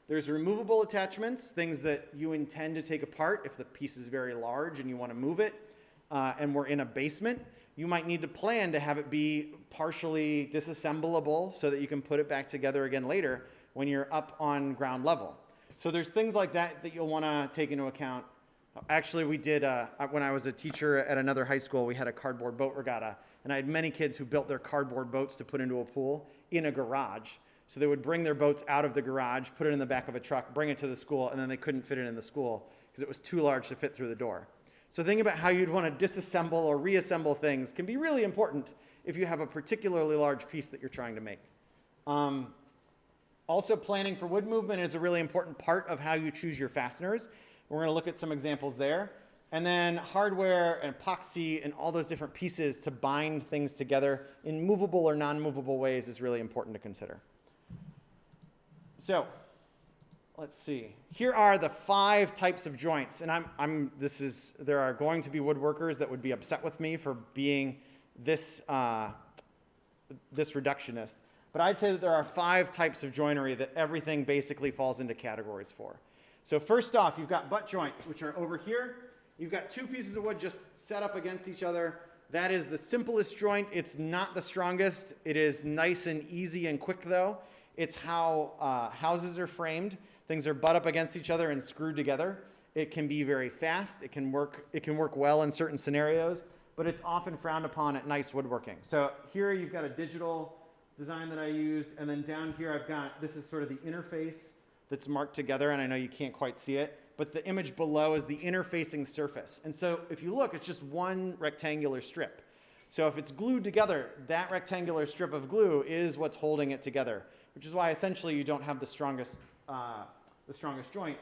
There's removable attachments, things that you intend to take apart if the piece is very large and you want to move it, and we're in a basement. You might need to plan to have it be partially disassemblable so that you can put it back together again later when you're up on ground level. So there's things like that that you'll want to take into account. Actually, we did, when I was a teacher at another high school, we had a cardboard boat regatta, and I had many kids who built their cardboard boats to put into a pool in a garage. So they would bring their boats out of the garage, put it in the back of a truck, bring it to the school, and then they couldn't fit it in the school because it was too large to fit through the door. So thinking about how you'd want to disassemble or reassemble things can be really important if you have a particularly large piece that you're trying to make. Also, planning for wood movement is a really important part of how you choose your fasteners. We're going to look at some examples there. And then hardware and epoxy and all those different pieces to bind things together in movable or non-movable ways is really important to consider. So let's see. Here are the 5 types of joints. And there are going to be woodworkers that would be upset with me for being this reductionist. But I'd say that there are 5 types of joinery that everything basically falls into categories for. So first off, you've got butt joints, which are over here. You've got 2 pieces of wood just set up against each other. That is the simplest joint. It's not the strongest. It is nice and easy and quick, though. It's how houses are framed. Things are butt up against each other and screwed together. It can be very fast. It can work well in certain scenarios, but it's often frowned upon at nice woodworking. So here you've got a digital design that I used, and then down here I've got, this is sort of the interface that's marked together, and I know you can't quite see it, but the image below is the interfacing surface. And so if you look, it's just one rectangular strip. So if it's glued together, that rectangular strip of glue is what's holding it together, which is why essentially you don't have the strongest joint.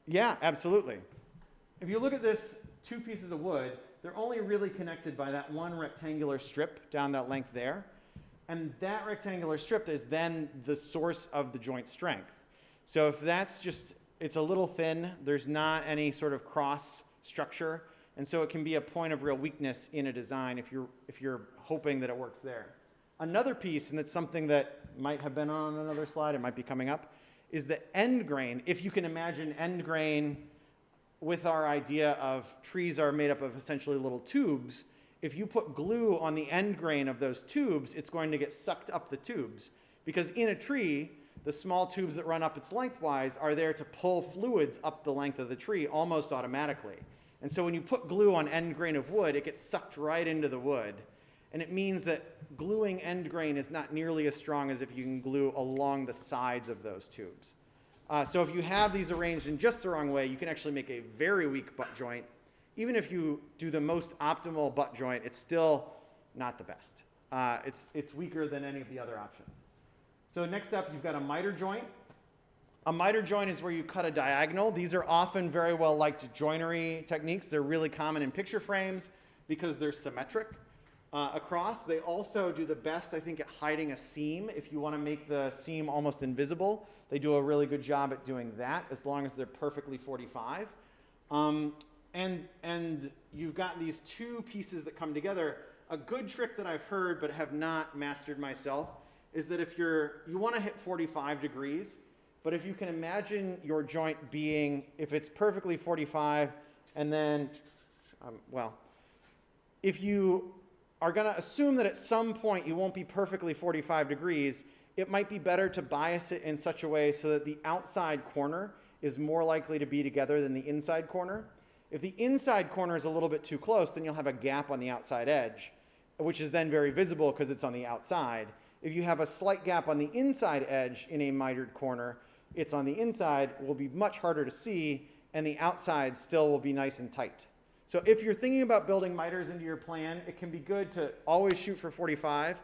Yeah, absolutely. If you look at this 2 pieces of wood, they're only really connected by that one rectangular strip down that length there. And that rectangular strip is then the source of the joint strength. So if that's just, it's a little thin, there's not any sort of cross structure, and so it can be a point of real weakness in a design if you're hoping that it works there. Another piece, and it's something that might have been on another slide, it might be coming up, is the end grain. If you can imagine end grain with our idea of trees are made up of essentially little tubes, if you put glue on the end grain of those tubes, it's going to get sucked up the tubes. Because in a tree, the small tubes that run up its lengthwise are there to pull fluids up the length of the tree almost automatically. And so when you put glue on end grain of wood, it gets sucked right into the wood. And it means that gluing end grain is not nearly as strong as if you can glue along the sides of those tubes. So if you have these arranged in just the wrong way, you can actually make a very weak butt joint. Even if you do the most optimal butt joint, it's still not the best. It's weaker than any of the other options. So next up, you've got a miter joint. A miter joint is where you cut a diagonal. These are often very well liked joinery techniques. They're really common in picture frames because they're symmetric across. They also do the best, I think, at hiding a seam. If you want to make the seam almost invisible, they do a really good job at doing that as long as they're perfectly 45. And you've got these 2 pieces that come together. A good trick that I've heard but have not mastered myself is that if you want to hit 45 degrees, but if you can imagine your joint being, if it's perfectly 45, and then, if you are going to assume that at some point you won't be perfectly 45 degrees, it might be better to bias it in such a way so that the outside corner is more likely to be together than the inside corner. If the inside corner is a little bit too close, then you'll have a gap on the outside edge, which is then very visible because it's on the outside. If you have a slight gap on the inside edge in a mitered corner, it's on the inside will be much harder to see, and the outside still will be nice and tight. So if you're thinking about building miters into your plan, it can be good to always shoot for 45,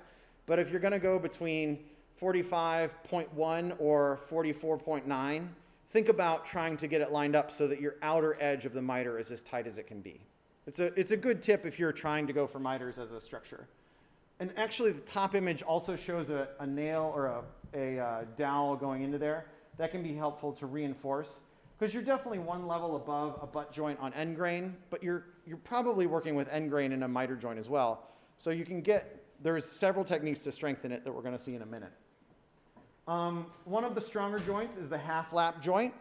but if you're gonna go between 45.1 or 44.9, think about trying to get it lined up so that your outer edge of the miter is as tight as it can be. It's a good tip if you're trying to go for miters as a structure. And actually the top image also shows a nail or a dowel going into there. That can be helpful to reinforce, because you're definitely one level above a butt joint on end grain, but you're probably working with end grain in a miter joint as well. So you can there's several techniques to strengthen it that we're gonna see in a minute. One of the stronger joints is the half lap joint.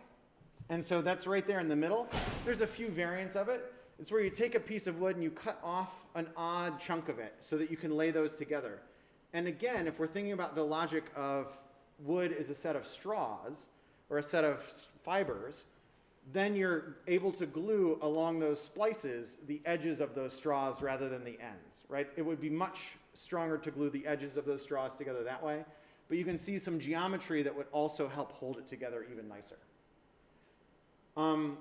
And so that's right there in the middle. There's a few variants of it. It's where you take a piece of wood and you cut off an odd chunk of it so that you can lay those together. And again, if we're thinking about the logic of wood is a set of straws or a set of fibers, then you're able to glue along those splices the edges of those straws rather than the ends, right? It would be much stronger to glue the edges of those straws together that way, but you can see some geometry that would also help hold it together even nicer.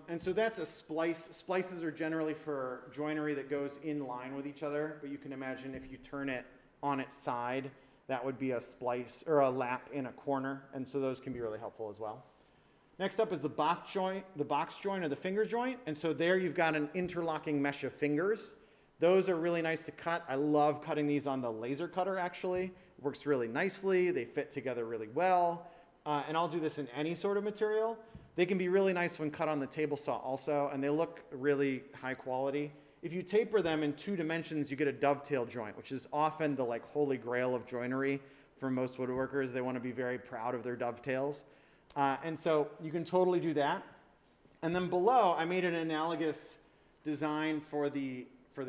And so that's a splice. Splices are generally for joinery that goes in line with each other, but you can imagine if you turn it on its side, that would be a splice or a lap in a corner, and so those can be really helpful as well. Next up is the box joint or the finger joint, and so there you've got an interlocking mesh of fingers. Those are really nice to cut. I love cutting these on the laser cutter actually. It works really nicely, they fit together really well, and I'll do this in any sort of material. They can be really nice when cut on the table saw also, and they look really high quality. If you taper them in 2 dimensions, you get a dovetail joint, which is often the like holy grail of joinery for most woodworkers. They want to be very proud of their dovetails. And so you can totally do that. And then below, I made an analogous design for the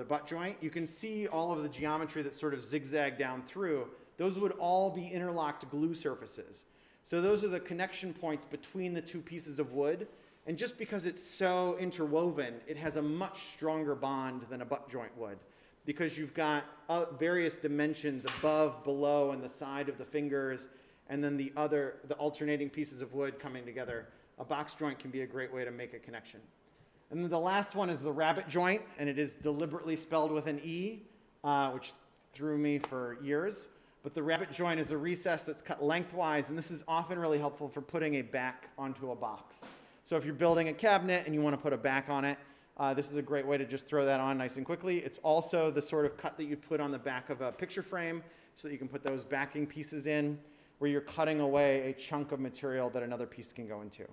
butt joint. You can see all of the geometry that sort of zigzag down through. Those would all be interlocked glue surfaces. So those are the connection points between the 2 pieces of wood. And just because it's so interwoven, it has a much stronger bond than a butt joint would, because you've got various dimensions above, below, and the side of the fingers, and then the alternating pieces of wood coming together. A box joint can be a great way to make a connection. And then the last one is the rabbet joint, and it is deliberately spelled with an E, which threw me for years. But the rabbet joint is a recess that's cut lengthwise, and this is often really helpful for putting a back onto a box. So if you're building a cabinet and you want to put a back on it, this is a great way to just throw that on nice and quickly. It's also the sort of cut that you put on the back of a picture frame so that you can put those backing pieces in, where you're cutting away a chunk of material that another piece can go into.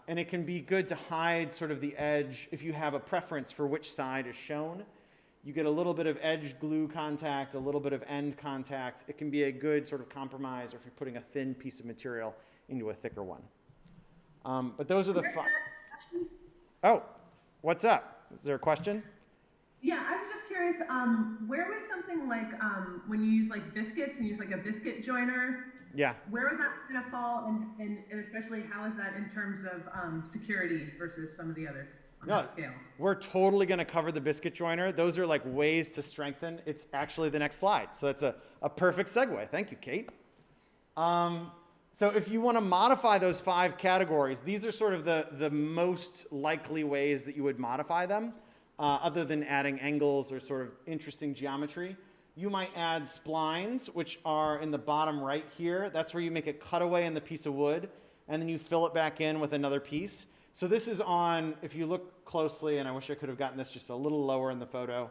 And it can be good to hide sort of the edge if you have a preference for which side is shown. You get a little bit of edge glue contact, a little bit of end contact. It can be a good sort of compromise, or if you're putting a thin piece of material into a thicker one. But those are the Oh, what's up? Is there a question? Yeah, I was just curious, where would something like, when you use like biscuits and use like a biscuit joiner, Yeah. where would that kind of fall, and especially how is that in terms of security versus some of the others on No, that scale? we're totally going to cover the biscuit joiner. Those are like ways to strengthen. It's actually the next slide. So that's a perfect segue. Thank you, Kate. So if you want to modify those 5 categories, these are sort of the most likely ways that you would modify them, other than adding angles or sort of interesting geometry. You might add splines, which are in the bottom right here. That's where you make a cutaway in the piece of wood, and then you fill it back in with another piece. So this is on, if you look closely, and I wish I could have gotten this just a little lower in the photo,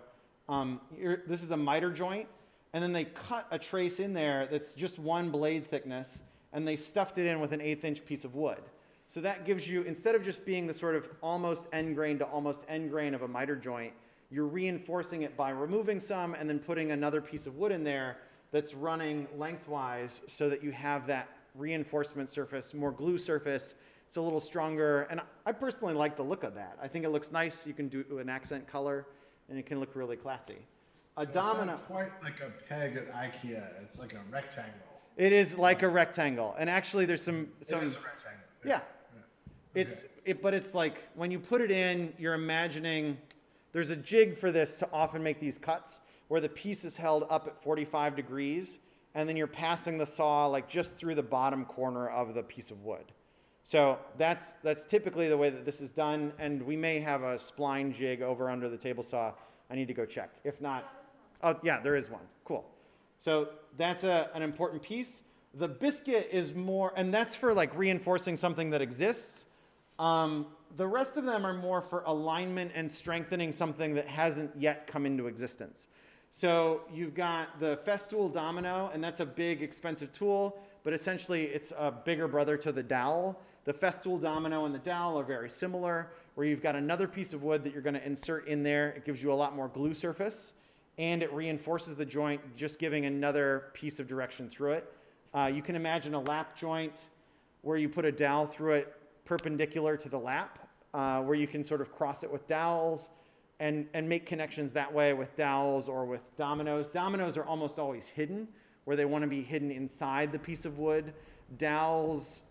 this is a miter joint, and then they cut a trace in there that's just 1 blade thickness, and they stuffed it in with an 1/8 inch piece of wood. So that gives you, instead of just being the sort of almost end grain to almost end grain of a miter joint, you're reinforcing it by removing some and then putting another piece of wood in there that's running lengthwise so that you have that reinforcement surface, more glue surface. It's a little stronger, and I personally like the look of that. I think it looks nice. You can do an accent color, and it can look really classy. A domino. It's not quite like a peg at IKEA. It's like a rectangle. It is like a rectangle, and actually there's some. It is a rectangle. Yeah. Okay. But it's like when you put it in, you're imagining there's a jig for this to often make these cuts where the piece is held up at 45 degrees and then you're passing the saw like just through the bottom corner of the piece of wood. So that's typically the way that this is done, and we may have a spline jig over under the table saw. I need to go check. If not, oh yeah, there is one. Cool. So that's an important piece. The biscuit is more, and that's for like reinforcing something that exists. The rest of them are more for alignment and strengthening something that hasn't yet come into existence. So you've got the Festool Domino, and that's a big, expensive tool, but essentially it's a bigger brother to the dowel. The Festool Domino and the dowel are very similar, where you've got another piece of wood that you're going to insert in there. It gives you a lot more glue surface, and it reinforces the joint, just giving another piece of direction through it. You can imagine a lap joint where you put a dowel through it perpendicular to the lap, where you can sort of cross it with dowels and make connections that way with dowels or with dominoes. Dominoes are almost always hidden, where they want to be hidden inside the piece of wood. Dowels,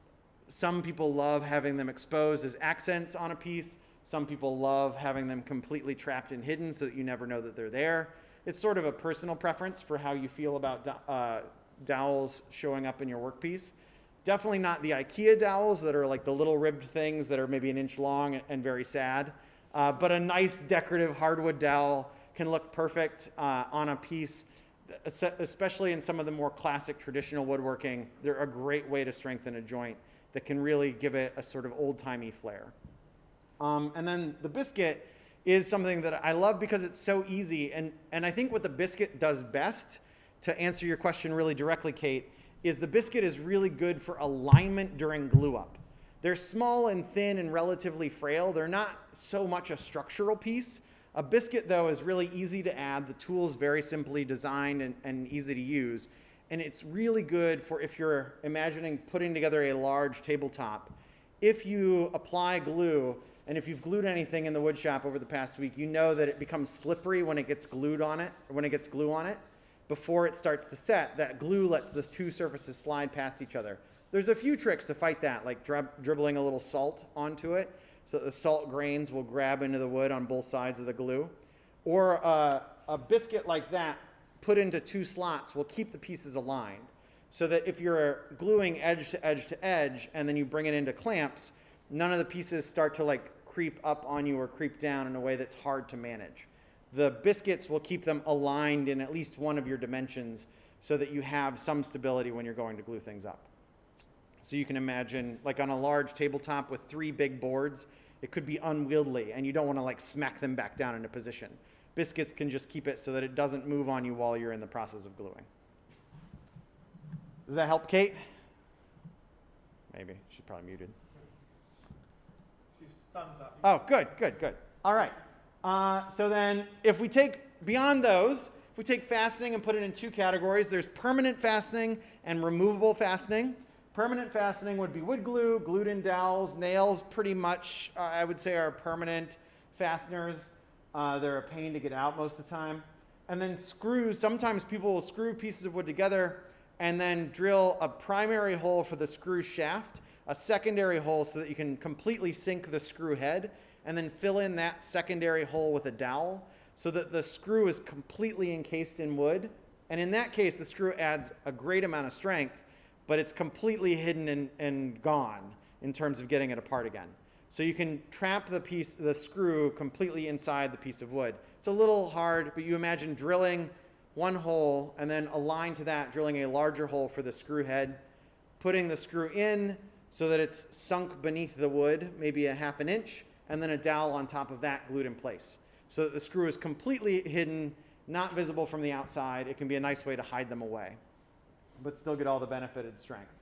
some people love having them exposed as accents on a piece. Some people love having them completely trapped and hidden so that you never know that they're there. It's sort of a personal preference for how you feel about dowels showing up in your workpiece. Definitely not the IKEA dowels that are like the little ribbed things that are maybe an inch long and very sad. But a nice decorative hardwood dowel can look perfect on a piece, especially in some of the more classic traditional woodworking. They're a great way to strengthen a joint that can really give it a sort of old-timey flair. And then the biscuit is something that I love because it's so easy. And I think what the biscuit does best, to answer your question really directly, Kate, is the biscuit is really good for alignment during glue up. They're small and thin and relatively frail. They're not so much a structural piece. A biscuit, though, is really easy to add. The tool's very simply designed and easy to use. And it's really good for if you're imagining putting together a large tabletop. If you apply glue, and if you've glued anything in the wood shop over the past week, you know that it becomes slippery when it gets glued on it, or when it gets glue on it. Before it starts to set, that glue lets the two surfaces slide past each other. There's a few tricks to fight that, like dribbling a little salt onto it so that the salt grains will grab into the wood on both sides of the glue. Or a biscuit like that put into two slots will keep the pieces aligned, so that if you're gluing edge to edge to edge and then you bring it into clamps, none of the pieces start to like creep up on you or creep down in a way that's hard to manage. The biscuits will keep them aligned in at least one of your dimensions so that you have some stability when you're going to glue things up. So you can imagine, like on a large tabletop with 3 big boards, it could be unwieldy and you don't want to like smack them back down into position. Biscuits can just keep it so that it doesn't move on you while you're in the process of gluing. Does that help, Kate? Maybe. She's probably muted. She's thumbs up. Oh, good. All right. So then if we take, beyond those, if we take fastening and put it in 2 categories, there's permanent fastening and removable fastening. Permanent fastening would be wood glue, glued in dowels. Nails pretty much, I would say, are permanent fasteners. They're a pain to get out most of the time. And then screws, sometimes people will screw pieces of wood together and then drill a primary hole for the screw shaft, a secondary hole so that you can completely sink the screw head, and then fill in that secondary hole with a dowel so that the screw is completely encased in wood. And in that case, the screw adds a great amount of strength, but it's completely hidden and gone in terms of getting it apart again. So you can trap the screw completely inside the piece of wood. It's a little hard, but you imagine drilling one hole and then aligned to that, drilling a larger hole for the screw head, putting the screw in so that it's sunk beneath the wood, maybe a ½ inch, and then a dowel on top of that glued in place. So that the screw is completely hidden, not visible from the outside. It can be a nice way to hide them away, but still get all the benefited strength.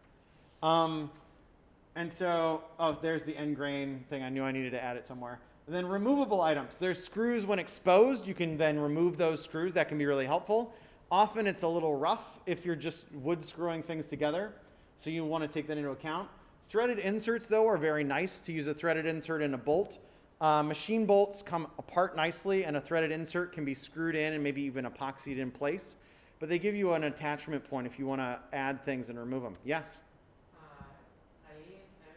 And so, there's the end grain thing. I knew I needed to add it somewhere. And then removable items. There's screws when exposed. You can then remove those screws. That can be really helpful. Often it's a little rough if you're just wood screwing things together. So you want to take that into account. Threaded inserts, though, are very nice to use a threaded insert in a bolt. Machine bolts come apart nicely, and a threaded insert can be screwed in and maybe even epoxied in place. But they give you an attachment point if you want to add things and remove them. Yeah? I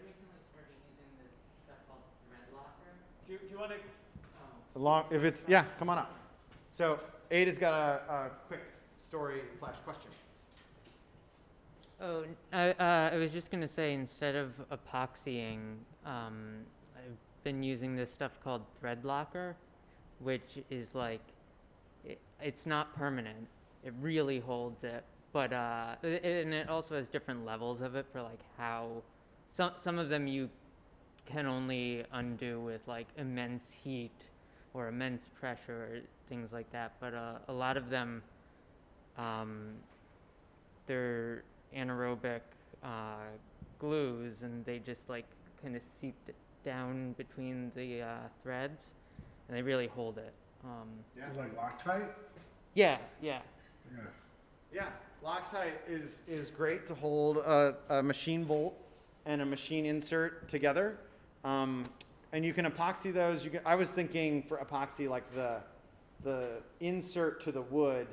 recently started using this stuff called thread locker. Do you want to? Come on up. So Ada's got a quick story / question. Oh, I was just gonna say, instead of epoxying, I've been using this stuff called thread locker, which is like, it's not permanent. It really holds it, but and it also has different levels of it for like how some of them you can only undo with like immense heat or immense pressure or things like that. But a lot of them, they're anaerobic glues, and they just like kind of seep down between the threads, and they really hold it. Is it like Loctite? Yeah. Yeah. Yeah, Loctite is great to hold a machine bolt and a machine insert together. And you can epoxy those. I was thinking for epoxy like the insert to the wood,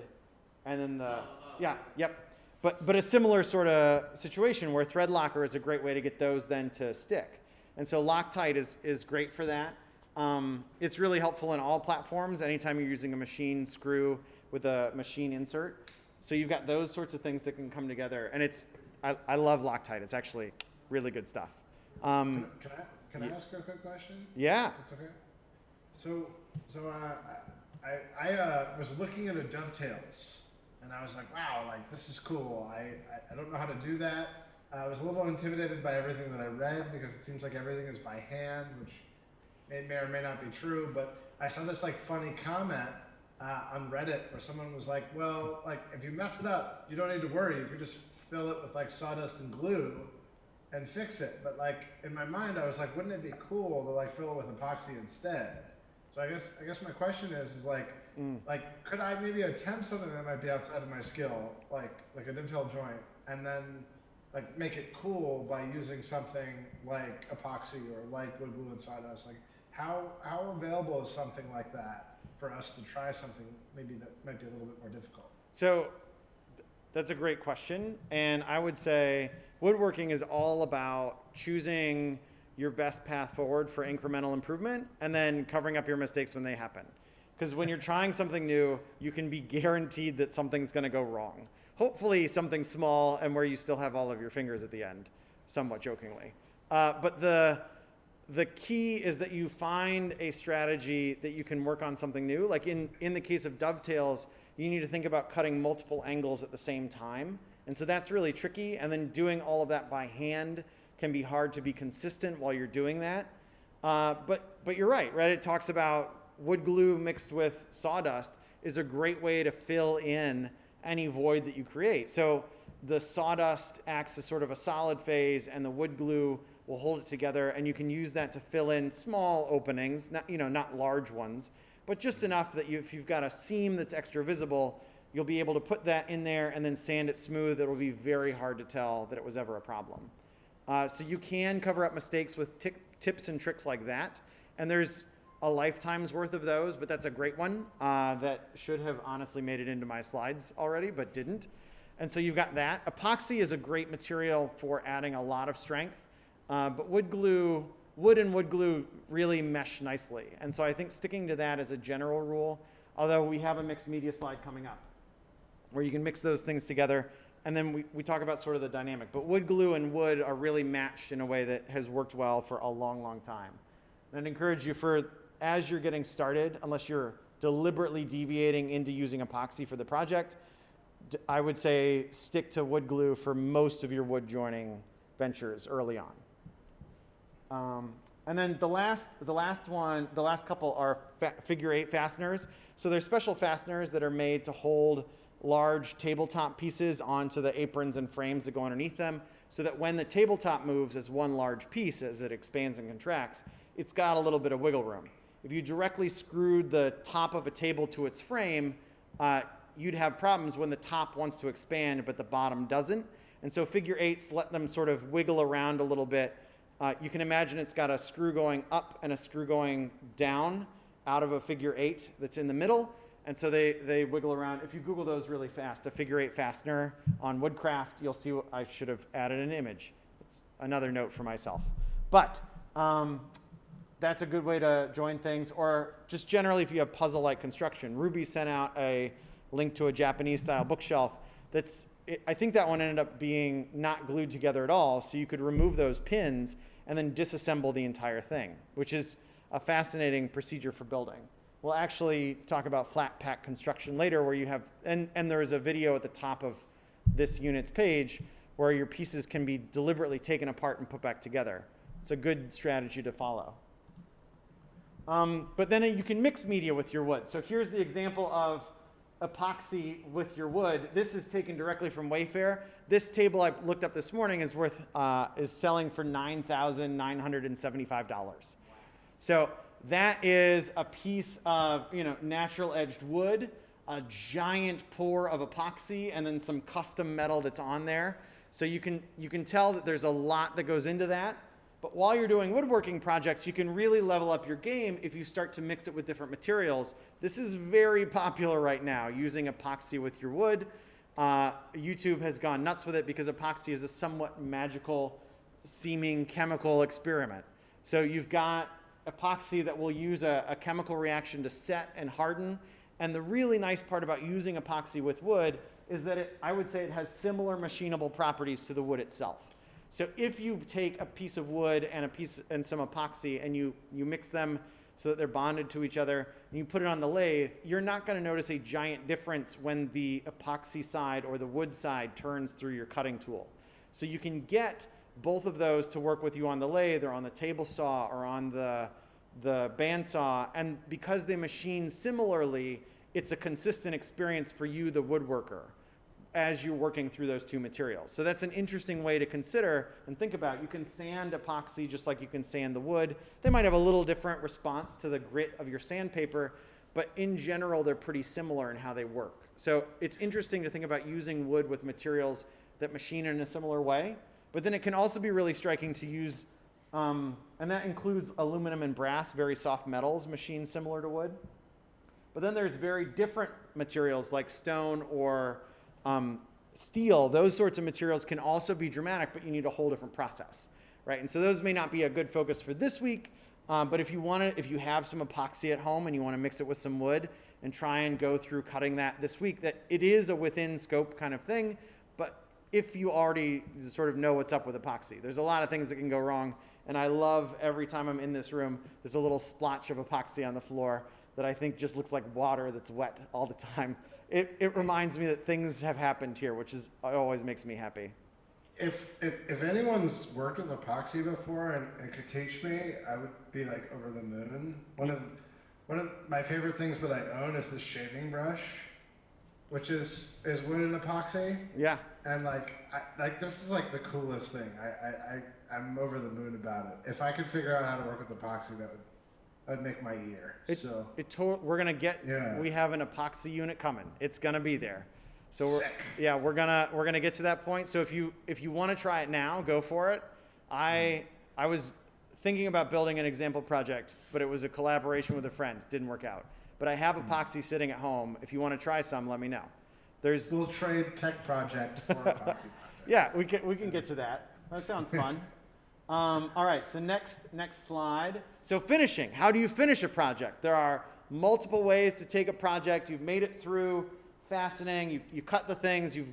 and then yep. But a similar sort of situation where thread locker is a great way to get those then to stick. And so Loctite is great for that. It's really helpful in all platforms anytime you're using a machine screw with a machine insert. So you've got those sorts of things that can come together. And I love Loctite. It's actually really good stuff. Can I ask a quick question? Yeah. That's okay. So I was looking at a dovetails, and I was like, wow, like this is cool. I don't know how to do that. I was a little intimidated by everything that I read because it seems like everything is by hand, which may or may not be true. But I saw this like funny comment on Reddit where someone was like, well, like if you mess it up, you don't need to worry. You could just fill it with like sawdust and glue and fix it. But like in my mind, I was like, wouldn't it be cool to like fill it with epoxy instead? So I guess my question is like could I maybe attempt something that might be outside of my skill, like a dovetail joint, and then like make it cool by using something like epoxy or like wood glue and sawdust? Like how available is something like that for us to try something maybe that might be a little bit more difficult? So that's a great question. And I would say woodworking is all about choosing your best path forward for incremental improvement and then covering up your mistakes when they happen. Because when you're trying something new, you can be guaranteed that something's going to go wrong. Hopefully something small and where you still have all of your fingers at the end, somewhat jokingly. But the key is that you find a strategy that you can work on something new. Like in the case of dovetails, you need to think about cutting multiple angles at the same time. And so that's really tricky. And then doing all of that by hand can be hard to be consistent while you're doing that. But you're right. Reddit talks about wood glue mixed with sawdust is a great way to fill in any void that you create. So the sawdust acts as sort of a solid phase, and the wood glue will hold it together, and you can use that to fill in small openings, not large ones, but just enough that if you've got a seam that's extra visible, you'll be able to put that in there and then sand it smooth. It'll be very hard to tell that it was ever a problem. So you can cover up mistakes with tips and tricks like that, and there's a lifetime's worth of those, but that's a great one that should have honestly made it into my slides already, but didn't. And so you've got that. Epoxy is a great material for adding a lot of strength, but wood and wood glue really mesh nicely. And so I think sticking to that as a general rule, although we have a mixed media slide coming up where you can mix those things together, and then we talk about sort of the dynamic. But wood glue and wood are really matched in a way that has worked well for a long, long time. And I'd encourage you as you're getting started, unless you're deliberately deviating into using epoxy for the project, I would say stick to wood glue for most of your wood joining ventures early on. And then the last couple are figure 8 fasteners. So they're special fasteners that are made to hold large tabletop pieces onto the aprons and frames that go underneath them, so that when the tabletop moves as one large piece, as it expands and contracts, it's got a little bit of wiggle room. If you directly screwed the top of a table to its frame, you'd have problems when the top wants to expand, but the bottom doesn't. And so figure 8s let them sort of wiggle around a little bit. You can imagine it's got a screw going up and a screw going down out of a figure 8 that's in the middle. And so they wiggle around. If you Google those really fast, a figure 8 fastener on Woodcraft, you'll see I should have added an image. It's another note for myself. But that's a good way to join things. Or just generally if you have puzzle-like construction. Ruby sent out a link to a Japanese-style bookshelf that's I think that one ended up being not glued together at all, so you could remove those pins and then disassemble the entire thing, which is a fascinating procedure for building. We'll actually talk about flat pack construction later, where you have, and there is a video at the top of this unit's page where your pieces can be deliberately taken apart and put back together. It's a good strategy to follow. But then you can mix media with your wood. So here's the example of epoxy with your wood. This is taken directly from Wayfair. This table I looked up this morning is selling for $9,975. So that is a piece of natural edged wood, a giant pour of epoxy, and then some custom metal that's on there. So you can tell that there's a lot that goes into that. But while you're doing woodworking projects, you can really level up your game if you start to mix it with different materials. This is very popular right now, using epoxy with your wood. YouTube has gone nuts with it because epoxy is a somewhat magical seeming chemical experiment. So you've got epoxy that will use a chemical reaction to set and harden. And the really nice part about using epoxy with wood is that I would say it has similar machinable properties to the wood itself. So if you take a piece of wood and some epoxy and you mix them so that they're bonded to each other and you put it on the lathe, you're not going to notice a giant difference when the epoxy side or the wood side turns through your cutting tool. So you can get both of those to work with you on the lathe or on the table saw or on the bandsaw, and because they machine similarly, it's a consistent experience for you, the woodworker, as you're working through those two materials. So that's an interesting way to consider and think about. You can sand epoxy just like you can sand the wood. They might have a little different response to the grit of your sandpaper, but in general, they're pretty similar in how they work. So it's interesting to think about using wood with materials that machine in a similar way, but then it can also be really striking to use, and that includes aluminum and brass, very soft metals machined similar to wood. But then there's very different materials like stone or steel. Those sorts of materials can also be dramatic, but you need a whole different process, right? And so those may not be a good focus for this week, but if you have some epoxy at home and you want to mix it with some wood and try and go through cutting that this week, that it is a within scope kind of thing. But if you already sort of know what's up with epoxy, there's a lot of things that can go wrong. And I love every time I'm in this room, there's a little splotch of epoxy on the floor that I think just looks like water that's wet all the time. It reminds me that things have happened here, which always makes me happy. If anyone's worked with epoxy before and could teach me, I would be like over the moon. One of my favorite things that I own is this shaving brush, which is wood and epoxy. Yeah. And this is like the coolest thing. I'm over the moon about it. If I could figure out how to work with epoxy, that would make my year. We're gonna get. Yeah. We have an epoxy unit coming. It's gonna be there. So we're gonna get to that point. So if you want to try it now, go for it. I was thinking about building an example project, but it was a collaboration with a friend. Didn't work out. But I have epoxy sitting at home. If you want to try some, let me know. We'll trade tech project for epoxy project. Yeah, we can get to that. That sounds fun. All right, so next slide. So finishing, how do you finish a project? There are multiple ways to take a project. You've made it through fastening, you cut the things, you've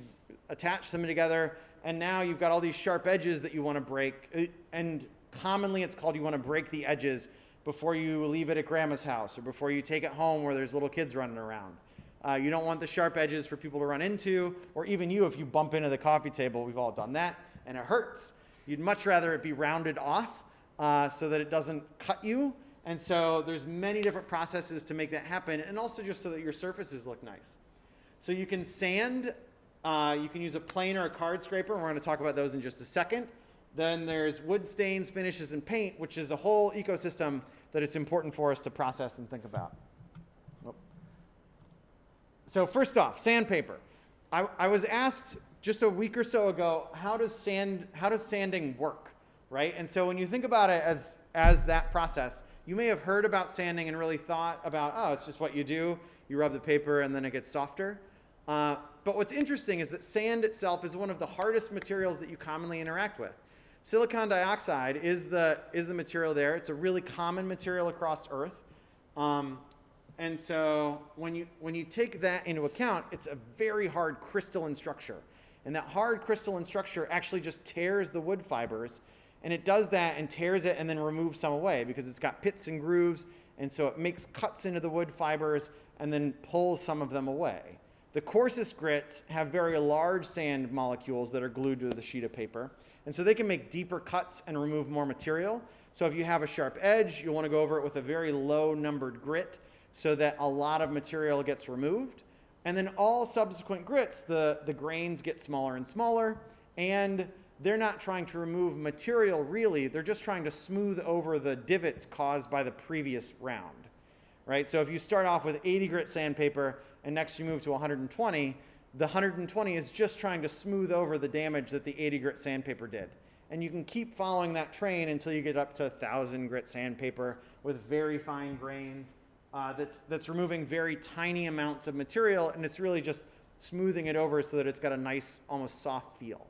attached them together, and now you've got all these sharp edges that you want to break. And commonly it's called you want to break the edges before you leave it at grandma's house or before you take it home where there's little kids running around. You don't want the sharp edges for people to run into, or even you if you bump into the coffee table. We've all done that, and it hurts. You'd much rather it be rounded off so that it doesn't cut you. And so there's many different processes to make that happen, and also just so that your surfaces look nice. So you can sand, you can use a plane or a card scraper, and we're going to talk about those in just a second. Then there's wood stains, finishes, and paint, which is a whole ecosystem that it's important for us to process and think about. So first off, sandpaper. I was asked just a week or so ago, how does sanding work, right? And so when you think about it as that process, you may have heard about sanding and really thought about, oh, it's just what you do. You rub the paper and then it gets softer. But what's interesting is that sand itself is one of the hardest materials that you commonly interact with. Silicon dioxide is the material there. It's a really common material across Earth. And so when you take that into account, it's a very hard crystalline structure. And that hard crystalline structure actually just tears the wood fibers. And it does that and tears it and then removes some away because it's got pits and grooves. And so it makes cuts into the wood fibers and then pulls some of them away. The coarsest grits have very large sand molecules that are glued to the sheet of paper. And so they can make deeper cuts and remove more material. So if you have a sharp edge, you'll want to go over it with a very low numbered grit so that a lot of material gets removed. And then all subsequent grits, the grains get smaller and smaller, and they're not trying to remove material really, they're just trying to smooth over the divots caused by the previous round, right? So if you start off with 80 grit sandpaper and next you move to 120, the 120 is just trying to smooth over the damage that the 80 grit sandpaper did. And you can keep following that train until you get up to 1,000 grit sandpaper with very fine grains. That's removing very tiny amounts of material, and it's really just smoothing it over so that it's got a nice, almost soft feel.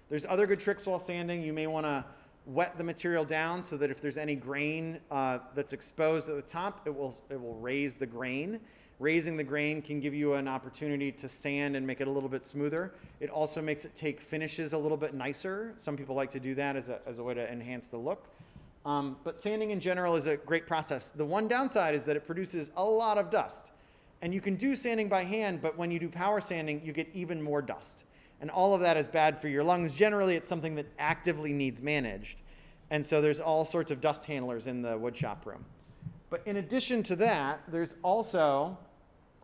There's other good tricks while sanding. You may want to wet the material down so that if there's any grain that's exposed at the top, it will raise the grain. Raising the grain can give you an opportunity to sand and make it a little bit smoother. It also makes it take finishes a little bit nicer. Some people like to do that as a way to enhance the look. But sanding in general is a great process. The one downside is that it produces a lot of dust. And you can do sanding by hand, but when you do power sanding, you get even more dust. And all of that is bad for your lungs. Generally, it's something that actively needs managed. And so there's all sorts of dust handlers in the wood shop room. But in addition to that, there's also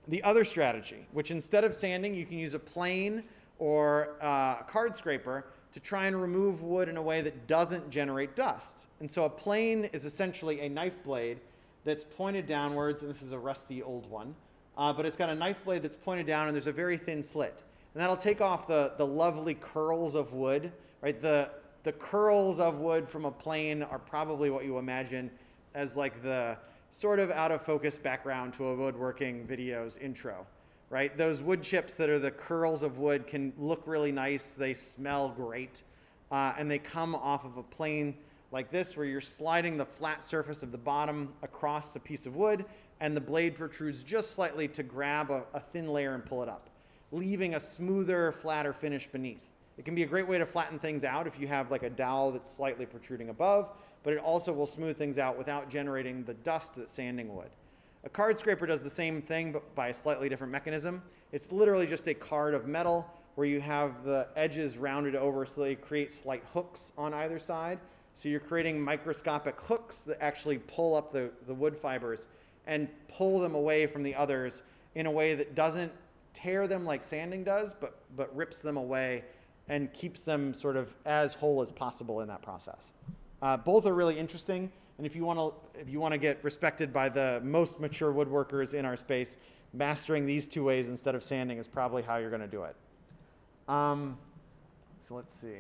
the other strategy, which instead of sanding, you can use a plane or a card scraper to try and remove wood in a way that doesn't generate dust. And so a plane is essentially a knife blade that's pointed downwards, and this is a rusty old one, but it's got a knife blade that's pointed down and there's a very thin slit. And that'll take off the lovely curls of wood, right? The curls of wood from a plane are probably what you imagine as like the sort of out of focus background to a woodworking video's intro. Right? Those wood chips that are the curls of wood can look really nice. They smell great. And they come off of a plane like this where you're sliding the flat surface of the bottom across a piece of wood and the blade protrudes just slightly to grab a thin layer and pull it up, leaving a smoother, flatter finish beneath. It can be a great way to flatten things out if you have like a dowel that's slightly protruding above, but it also will smooth things out without generating the dust that sanding would. A card scraper does the same thing, but by a slightly different mechanism. It's literally just a card of metal where you have the edges rounded over so they create slight hooks on either side. So you're creating microscopic hooks that actually pull up the wood fibers and pull them away from the others in a way that doesn't tear them like sanding does, but rips them away and keeps them sort of as whole as possible in that process. Both are really interesting. And if you want to get respected by the most mature woodworkers in our space, mastering these two ways instead of sanding is probably how you're going to do it. So let's see.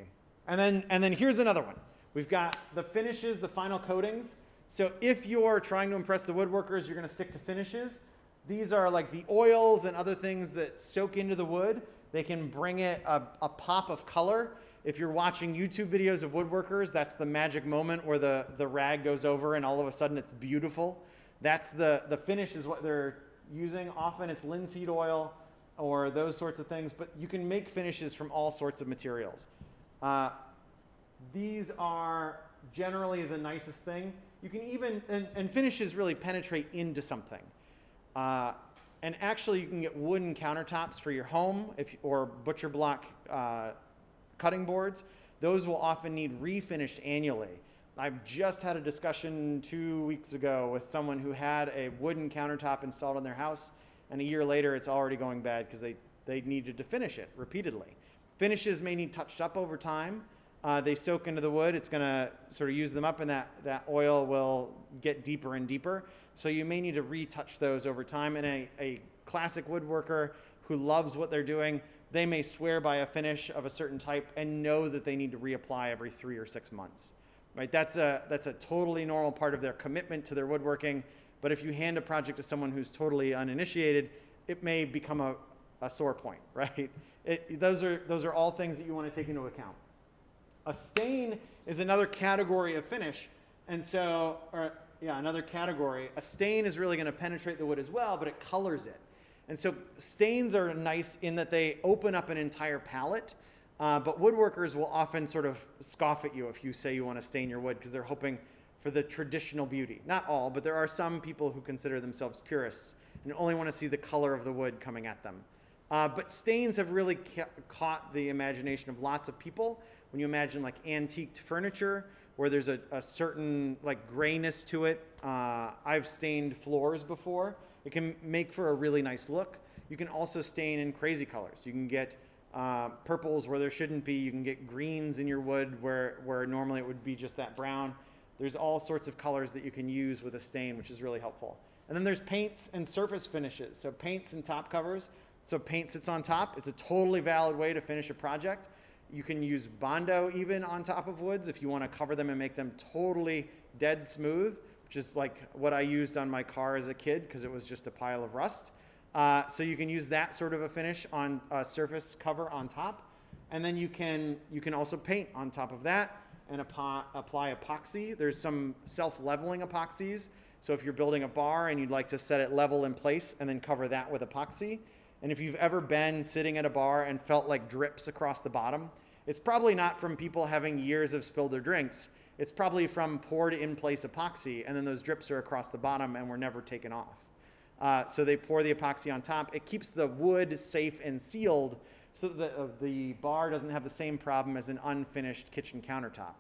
And then here's another one. We've got the finishes, the final coatings. So if you're trying to impress the woodworkers, you're going to stick to finishes. These are like the oils and other things that soak into the wood. They can bring it a pop of color. If you're watching YouTube videos of woodworkers, that's the magic moment where the rag goes over and all of a sudden it's beautiful. That's the finish is what they're using. Often it's linseed oil or those sorts of things, but you can make finishes from all sorts of materials. These are generally the nicest thing. You can even, and finishes really penetrate into something. And actually you can get wooden countertops for your home or butcher block cutting boards. Those will often need refinished annually. I've just had a discussion 2 weeks ago with someone who had a wooden countertop installed in their house, and a year later it's already going bad because they needed to finish it repeatedly. Finishes may need touched up over time. They soak into the wood. It's going to sort of use them up, and that oil will get deeper and deeper. So you may need to retouch those over time. And a classic woodworker who loves what they're doing, they may swear by a finish of a certain type and know that they need to reapply every 3 or 6 months. Right? That's a totally normal part of their commitment to their woodworking. But if you hand a project to someone who's totally uninitiated, it may become a sore point, right? Those are all things that you want to take into account. A stain is another category of finish. And so, another category. A stain is really going to penetrate the wood as well, but it colors it. And so stains are nice in that they open up an entire palette, but woodworkers will often sort of scoff at you if you say you want to stain your wood because they're hoping for the traditional beauty. Not all, but there are some people who consider themselves purists and only want to see the color of the wood coming at them. But stains have really caught the imagination of lots of people. When you imagine like antiqued furniture, where there's a certain like grayness to it. I've stained floors before. It can make for a really nice look. You can also stain in crazy colors. You can get purples where there shouldn't be. You can get greens in your wood where normally it would be just that brown. There's all sorts of colors that you can use with a stain, which is really helpful. And then there's paints and surface finishes. So paints and top covers. So paint sits on top. It's a totally valid way to finish a project. You can use Bondo even on top of woods if you want to cover them and make them totally dead smooth, which is like what I used on my car as a kid because it was just a pile of rust. So you can use that sort of a finish on a surface cover on top. And then you can also paint on top of that and apply epoxy. There's some self-leveling epoxies. So if you're building a bar and you'd like to set it level in place and then cover that with epoxy. And if you've ever been sitting at a bar and felt like drips across the bottom, it's probably not from people having years of spilled their drinks. It's probably from poured in place epoxy, and then those drips are across the bottom and were never taken off. So they pour the epoxy on top. It keeps the wood safe and sealed so that the bar doesn't have the same problem as an unfinished kitchen countertop.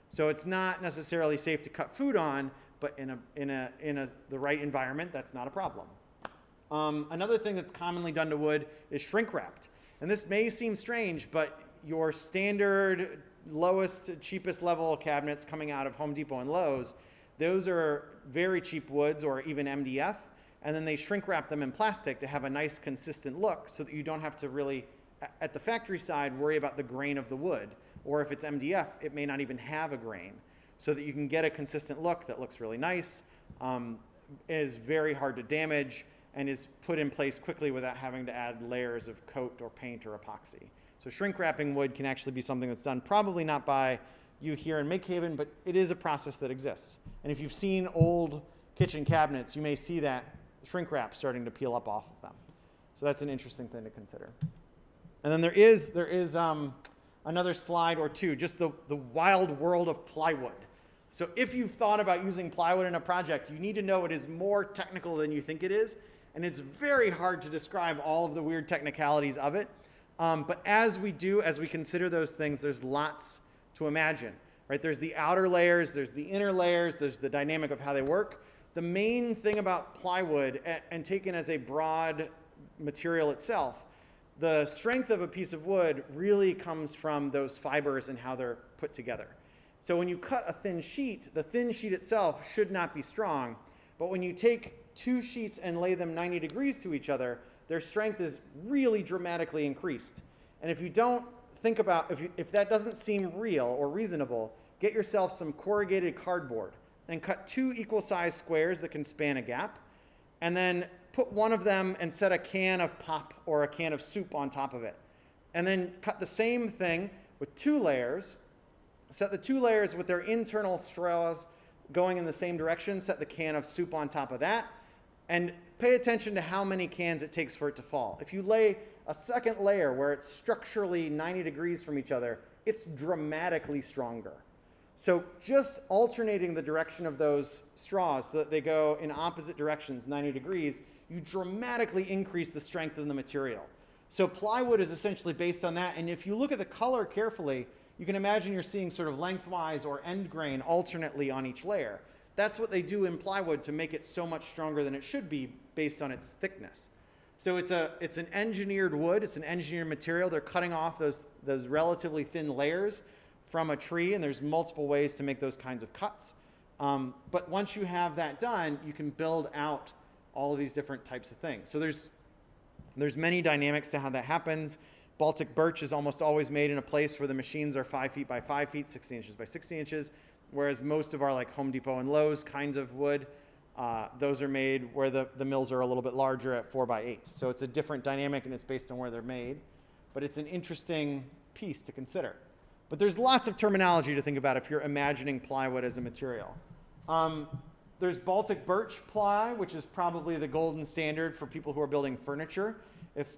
So it's not necessarily safe to cut food on, but in the right environment, that's not a problem. Another thing that's commonly done to wood is shrink wrapped. And this may seem strange, but your standard lowest, cheapest level cabinets coming out of Home Depot and Lowe's, those are very cheap woods or even MDF. And then they shrink wrap them in plastic to have a nice consistent look so that you don't have to really, at the factory side, worry about the grain of the wood. Or if it's MDF, it may not even have a grain. So that you can get a consistent look that looks really nice, is very hard to damage, and is put in place quickly without having to add layers of coat or paint or epoxy. So shrink wrapping wood can actually be something that's done probably not by you here in MakeHaven, but it is a process that exists. And if you've seen old kitchen cabinets, you may see that shrink wrap starting to peel up off of them. So that's an interesting thing to consider. And then there is another slide or two, just the wild world of plywood. So if you've thought about using plywood in a project, you need to know it is more technical than you think it is. And it's very hard to describe all of the weird technicalities of it. But as we consider those things, there's lots to imagine, right? There's the outer layers, there's the inner layers, there's the dynamic of how they work. The main thing about plywood, and taken as a broad material itself, the strength of a piece of wood really comes from those fibers and how they're put together. So when you cut a thin sheet, the thin sheet itself should not be strong, but when you take two sheets and lay them 90 degrees to each other, their strength is really dramatically increased. And if you don't think about, if that doesn't seem real or reasonable, get yourself some corrugated cardboard and cut two equal sized squares that can span a gap, and then put one of them and set a can of pop or a can of soup on top of it. And then cut the same thing with two layers, set the two layers with their internal straws going in the same direction, set the can of soup on top of that, and pay attention to how many cans it takes for it to fall. If you lay a second layer where it's structurally 90 degrees from each other, it's dramatically stronger. So just alternating the direction of those straws so that they go in opposite directions, 90 degrees, you dramatically increase the strength of the material. So plywood is essentially based on that. And if you look at the color carefully, you can imagine you're seeing sort of lengthwise or end grain alternately on each layer. That's what they do in plywood to make it so much stronger than it should be based on its thickness. So it's an engineered wood, it's an engineered material. They're cutting off those relatively thin layers from a tree, and there's multiple ways to make those kinds of cuts. But once you have that done, you can build out all of these different types of things. So there's many dynamics to how that happens. Baltic birch is almost always made in a place where the machines are 5 feet by 5 feet, 60 inches by 60 inches, whereas most of our like Home Depot and Lowe's kinds of wood, those are made where the mills are a little bit larger at 4 by 8. So it's a different dynamic, and it's based on where they're made. But it's an interesting piece to consider. But there's lots of terminology to think about if you're imagining plywood as a material. There's Baltic Birch Ply, which is probably the golden standard for people who are building furniture. If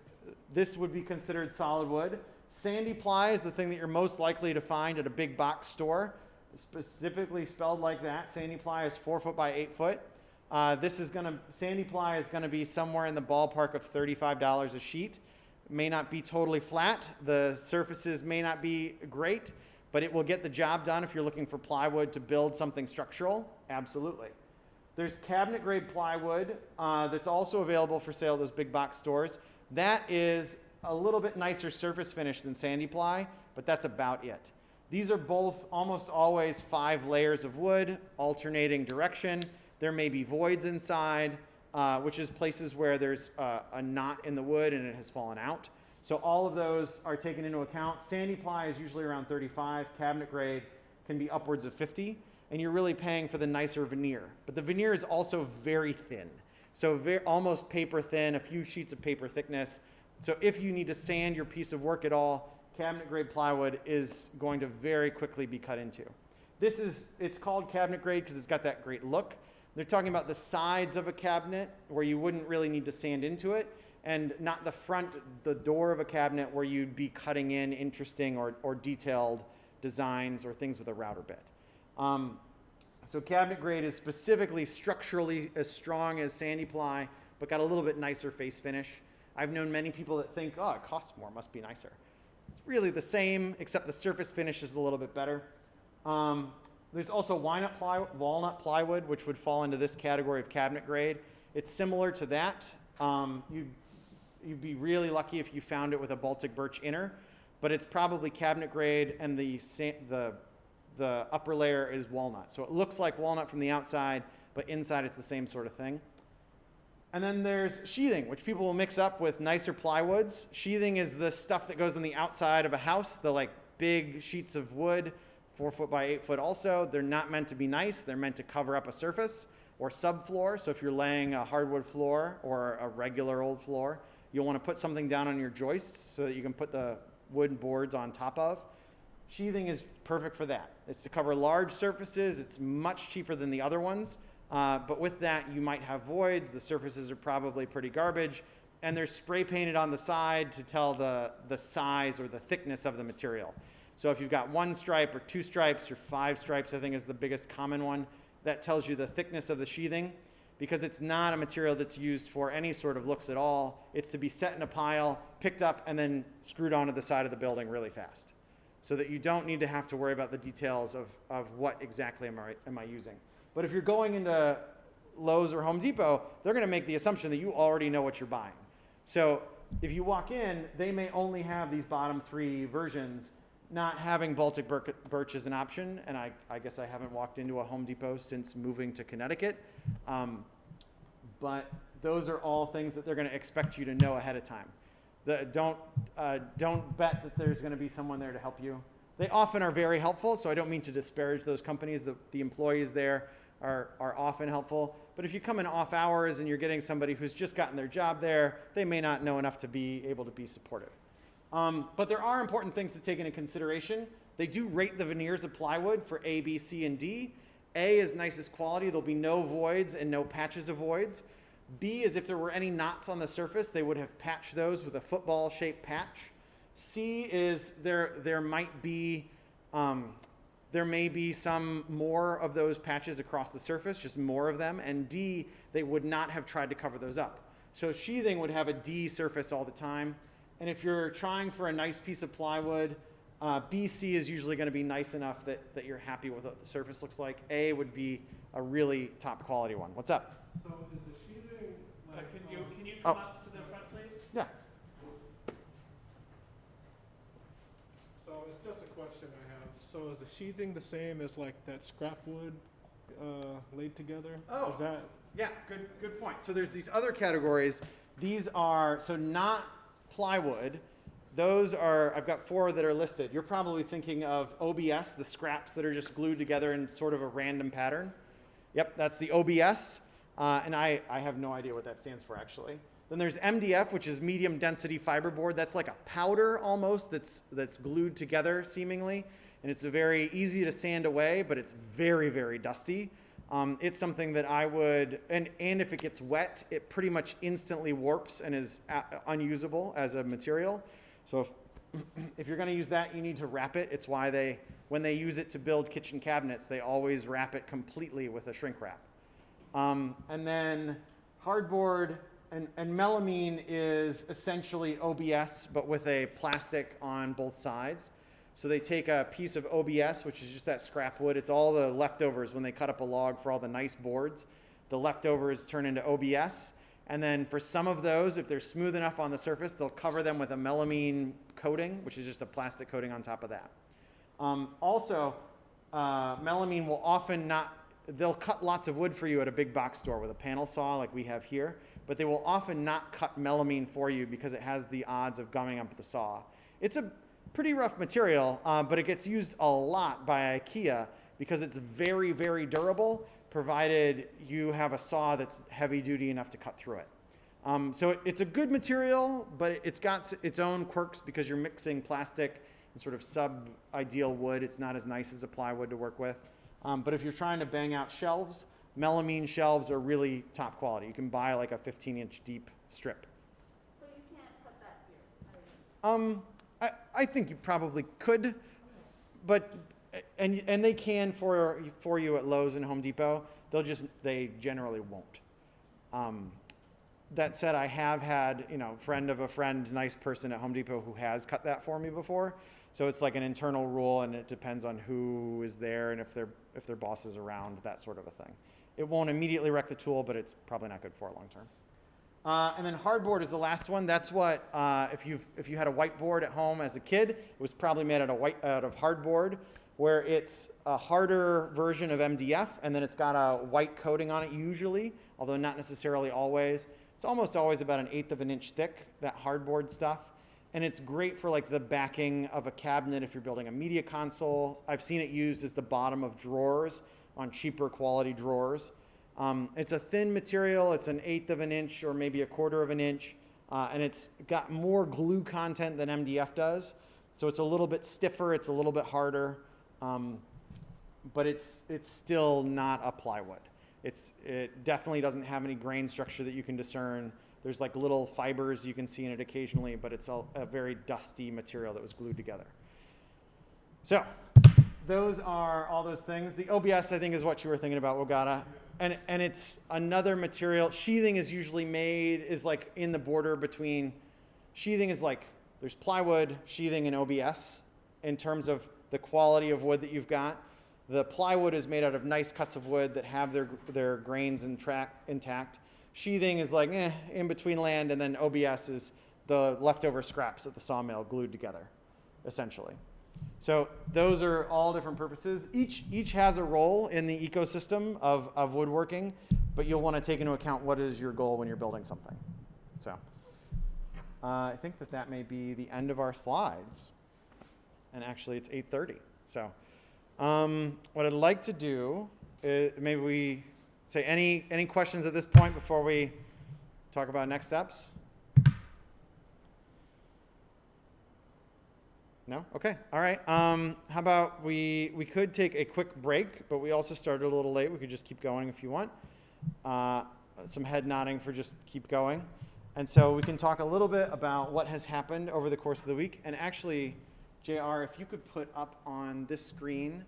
this would be considered solid wood. Sandy Ply is the thing that you're most likely to find at a big box store, specifically spelled like that. Sandy Ply is 4 foot by 8 foot. Sandy Ply is gonna be somewhere in the ballpark of $35 a sheet. It may not be totally flat. The surfaces may not be great, but it will get the job done if you're looking for plywood to build something structural. Absolutely. There's cabinet grade plywood that's also available for sale at those big box stores. That is a little bit nicer surface finish than Sandy Ply, but that's about it. These are both almost always 5 layers of wood, alternating direction. There may be voids inside, which is places where there's a knot in the wood and it has fallen out. So all of those are taken into account. Sandy Ply is usually around 35. Cabinet grade can be upwards of 50. And you're really paying for the nicer veneer. But the veneer is also very thin. So almost paper thin, a few sheets of paper thickness. So if you need to sand your piece of work at all, cabinet grade plywood is going to very quickly be cut into. It's called cabinet grade because it's got that great look. They're talking about the sides of a cabinet where you wouldn't really need to sand into it, and not the front, the door of a cabinet where you'd be cutting in interesting or detailed designs or things with a router bit. So cabinet grade is specifically structurally as strong as Sandy Ply, but got a little bit nicer face finish. I've known many people that think, oh, it costs more, must be nicer. It's really the same, except the surface finish is a little bit better. There's also walnut plywood, which would fall into this category of cabinet grade. It's similar to that. You'd be really lucky if you found it with a Baltic birch inner, but it's probably cabinet grade, and the upper layer is walnut. So it looks like walnut from the outside, but inside it's the same sort of thing. And then there's sheathing, which people will mix up with nicer plywoods. Sheathing is the stuff that goes on the outside of a house, the like big sheets of wood, 4 foot by 8 foot also. They're not meant to be nice. They're meant to cover up a surface or subfloor. So if you're laying a hardwood floor or a regular old floor, you'll want to put something down on your joists so that you can put the wooden boards on top of. Sheathing is perfect for that. It's to cover large surfaces. It's much cheaper than the other ones. But with that, you might have voids. The surfaces are probably pretty garbage. And they're spray painted on the side to tell the size or the thickness of the material. So if you've got 1 stripe or 2 stripes or 5 stripes, I think is the biggest common one, that tells you the thickness of the sheathing, because it's not a material that's used for any sort of looks at all. It's to be set in a pile, picked up, and then screwed onto the side of the building really fast, so that you don't need to have to worry about the details of what exactly am I using. But if you're going into Lowe's or Home Depot, they're going to make the assumption that you already know what you're buying. So if you walk in, they may only have these bottom 3 versions, not having Baltic birch as an option. And I guess I haven't walked into a Home Depot since moving to Connecticut. But those are all things that they're going to expect you to know ahead of time. Don't bet that there's going to be someone there to help you. They often are very helpful, so I don't mean to disparage those companies. The employees there are often helpful. But if you come in off hours and you're getting somebody who's just gotten their job there, they may not know enough to be able to be supportive. But there are important things to take into consideration. They do rate the veneers of plywood for A, B, C, and D. A is nicest quality. There'll be no voids and no patches of voids. B is if there were any knots on the surface, they would have patched those with a football-shaped patch. C is there might be, there may be some more of those patches across the surface, just more of them. And D, they would not have tried to cover those up. So sheathing would have a D surface all the time. And if you're trying for a nice piece of plywood, BC is usually going to be nice enough that you're happy with what the surface looks like. A would be a really top quality one. What's up? So is the sheathing like? Can you Oh. come up to the front, please? Yeah. So it's just a question I have. So is the sheathing the same as like that scrap wood laid together? Oh. Is that? Yeah, good point. So there's these other categories. These are, so not plywood. Those are, I've got 4 that are listed. You're probably thinking of OBS, the scraps that are just glued together in sort of a random pattern. Yep, that's the OBS. And I have no idea what that stands for, actually. Then there's MDF, which is medium density fiberboard. That's like a powder almost that's glued together seemingly. And it's very easy to sand away, but it's very, very dusty. It's something that I would, and if it gets wet, it pretty much instantly warps and is unusable as a material. So if you're going to use that, you need to wrap it. It's why when they use it to build kitchen cabinets, they always wrap it completely with a shrink wrap. And then hardboard and melamine is essentially OBS, but with a plastic on both sides. So they take a piece of OBS, which is just that scrap wood. It's all the leftovers when they cut up a log for all the nice boards. The leftovers turn into OBS. And then for some of those, if they're smooth enough on the surface, they'll cover them with a melamine coating, which is just a plastic coating on top of that. Melamine will often they'll cut lots of wood for you at a big box store with a panel saw like we have here, but they will often not cut melamine for you because it has the odds of gumming up the saw. It's a pretty rough material, but it gets used a lot by IKEA because it's very, very durable, provided you have a saw that's heavy duty enough to cut through it. So it's a good material, but it's got its own quirks because you're mixing plastic and sort of sub-ideal wood. It's not as nice as a plywood to work with. But if you're trying to bang out shelves, melamine shelves are really top quality. You can buy like a 15-inch deep strip. So you can't cut that here? I think you probably could, but and they can for you at Lowe's and Home Depot. They generally won't. That said, I have had friend of a friend, nice person at Home Depot who has cut that for me before. So it's like an internal rule, and it depends on who is there and if their boss is around, that sort of a thing. It won't immediately wreck the tool, but it's probably not good for it long term. And then hardboard is the last one. That's what if you had a whiteboard at home as a kid, it was probably made out of hardboard, where it's a harder version of MDF, and then it's got a white coating on it usually, although not necessarily always. It's almost always about 1/8 of an inch thick, that hardboard stuff. And it's great for like the backing of a cabinet if you're building a media console. I've seen it used as the bottom of drawers on cheaper quality drawers. It's a thin material. It's 1/8 of an inch or maybe 1/4 of an inch. And it's got more glue content than MDF does. So it's a little bit stiffer. It's a little bit harder. But it's still not a plywood. It definitely doesn't have any grain structure that you can discern. There's like little fibers you can see in it occasionally, but it's a very dusty material that was glued together. So those are all those things. The OBS, I think, is what you were thinking about, Regatta. And it's another material. Sheathing is usually is like in the border between, sheathing is like, there's plywood, sheathing, and OBS in terms of the quality of wood that you've got. The plywood is made out of nice cuts of wood that have their grains intact. Sheathing is like in between land, and then OBS is the leftover scraps at the sawmill glued together, essentially. So those are all different purposes. Each has a role in the ecosystem of woodworking, but you'll want to take into account what is your goal when you're building something. So I think that may be the end of our slides. And actually, it's 8:30. So what I'd like to do is maybe we say any questions at this point before we talk about next steps? No? Okay. All right. How about we could take a quick break, but we also started a little late. We could just keep going if you want. Some head nodding for just keep going. And so we can talk a little bit about what has happened over the course of the week. And actually, JR, if you could put up on this screen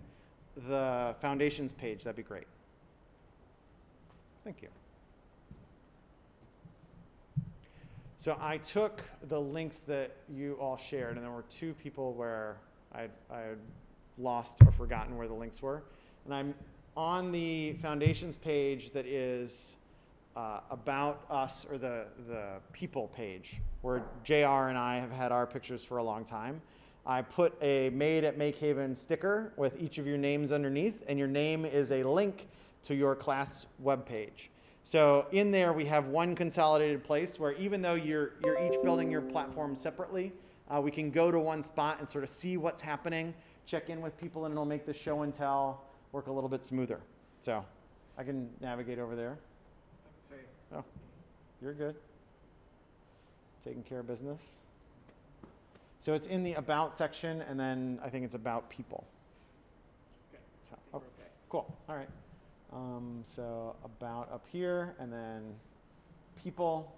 the foundations page, that'd be great. Thank you. So I took the links that you all shared, and there were 2 people where I had lost or forgotten where the links were. And I'm on the foundations page that is about us, or the people page, where JR and I have had our pictures for a long time. I put a Made at MakeHaven sticker with each of your names underneath, and your name is a link to your class webpage. So in there we have one consolidated place where even though you're each building your platform separately, we can go to one spot and sort of see what's happening, check in with people, and it'll make the show and tell work a little bit smoother. So I can navigate over there. Oh, you're good. Taking care of business. So it's in the About section, and then I think it's About People. Okay. So, oh, cool. All right. So about up here, and then people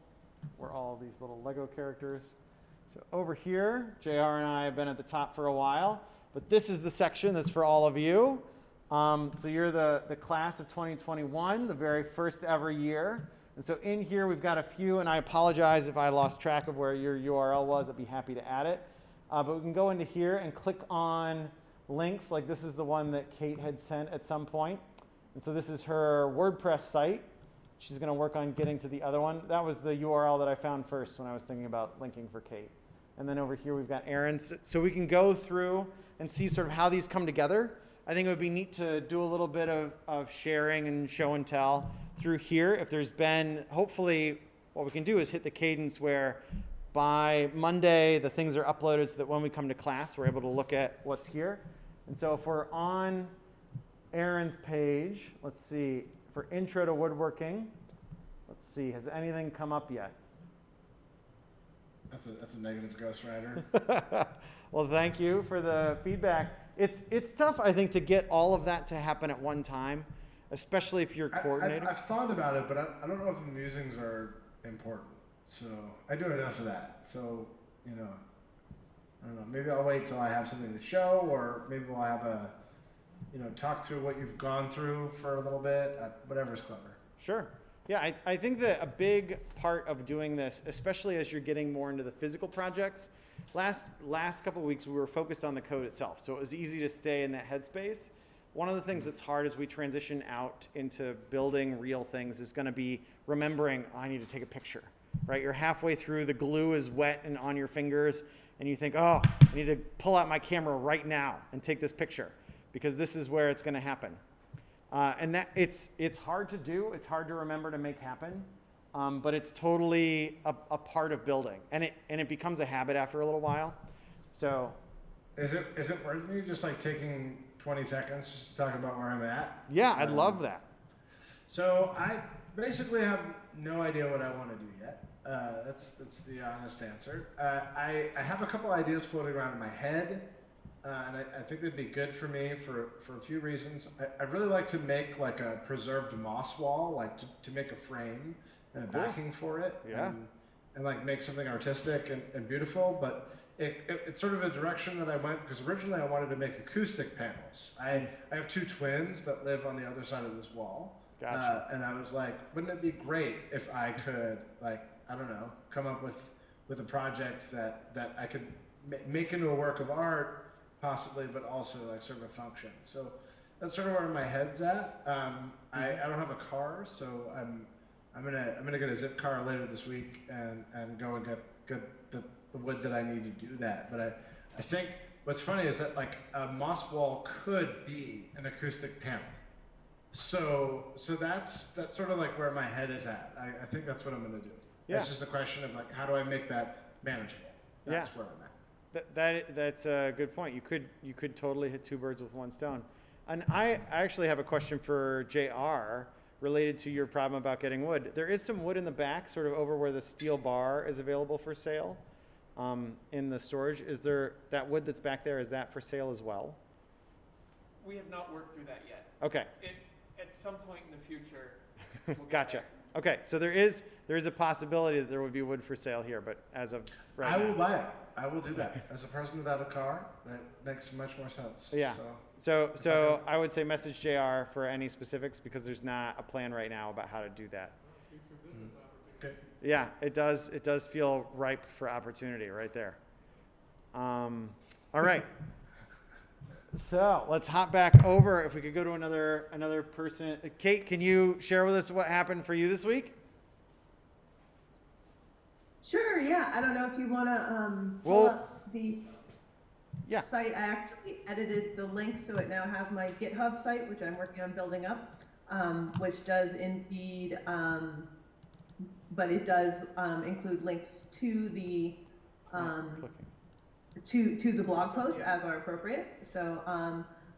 were all these little Lego characters. So over here, JR and I have been at the top for a while, but this is the section that's for all of you. So you're the class of 2021, the very first ever year. And so in here we've got a few, and I apologize if I lost track of where your URL was. I'd be happy to add it. But we can go into here and click on links, like this is the one that Kate had sent at some point. And so this is her WordPress site. She's going to work on getting to the other one. That was the URL that I found first when I was thinking about linking for Kate. And then over here we've got Aaron's. So we can go through and see sort of how these come together. I think it would be neat to do a little bit of sharing and show and tell through here. If there's been, hopefully what we can do is hit the cadence where by Monday the things are uploaded so that when we come to class we're able to look at what's here. And so if we're on Aaron's page, let's see, for Intro to Woodworking, let's see, has anything come up yet? That's a negative ghostwriter. Well, thank you for the feedback. It's tough, I think, to get all of that to happen at one time, especially if you're coordinating. I've thought about it, but I don't know if the musings are important. So I do enough of that. So, you know, I don't know. Maybe I'll wait till I have something to show, or maybe we'll have a, you know, talk through what you've gone through for a little bit. Whatever's clever. Sure. Yeah, I think that a big part of doing this, especially as you're getting more into the physical projects, last couple of weeks we were focused on the code itself, so it was easy to stay in that headspace. One of the things that's hard as we transition out into building real things is going to be remembering, oh, I need to take a picture, right? You're halfway through, the glue is wet and on your fingers, and you think, oh, I need to pull out my camera right now and take this picture, because this is where it's going to happen. And that it's hard to do. It's hard to remember to make happen, but it's totally a part of building, and it becomes a habit after a little while. So, is it worth me just like taking 20 seconds just to talk about where I'm at? Yeah, I'd love that. So I basically have no idea what I want to do yet. That's the honest answer. I have a couple ideas floating around in my head. And I think they'd be good for me for a few reasons. I'd really like to make like a preserved moss wall, like to make a frame and a backing for it. Yeah. And like make something artistic and beautiful. But it's sort of a direction that I went, because originally I wanted to make acoustic panels. I have two twins that live on the other side of this wall. Gotcha. And I was like, wouldn't it be great if I could, like, I don't know, come up with a project that I could make into a work of art, possibly, but also like serve a function. So that's sort of where my head's at. I don't have a car, so I'm gonna get a zip car later this week and go and get the wood that I need to do that. But I think what's funny is that like a moss wall could be an acoustic panel. So that's sort of like where my head is at. I think that's what I'm gonna do. Yeah. It's just a question of like, how do I make that manageable? That's where I'm at. That's a good point. You could totally hit two birds with one stone. And I actually have a question for JR related to your problem about getting wood. There is some wood in the back, sort of over where the steel bar is available for sale in the storage. Is there that wood that's back there? Is that for sale as well? We have not worked through that yet. Okay. At some point in the future, we'll get Gotcha. there. Okay, so there is a possibility that there would be wood for sale here, but as of right now. I will buy it. I will do that. As a person without a car, that makes much more sense. Yeah. So I would say message JR for any specifics, because there's not a plan right now about how to do that. Future business opportunity. Okay. Yeah, it does feel ripe for opportunity right there. All right. So let's hop back over. If we could go to another person. Kate, can you share with us what happened for you this week? Sure, yeah. I don't know if you want to pull up the site. I actually edited the link so it now has my GitHub site, which I'm working on building up, which does indeed, but it does include links to the to the blog post as are appropriate. So,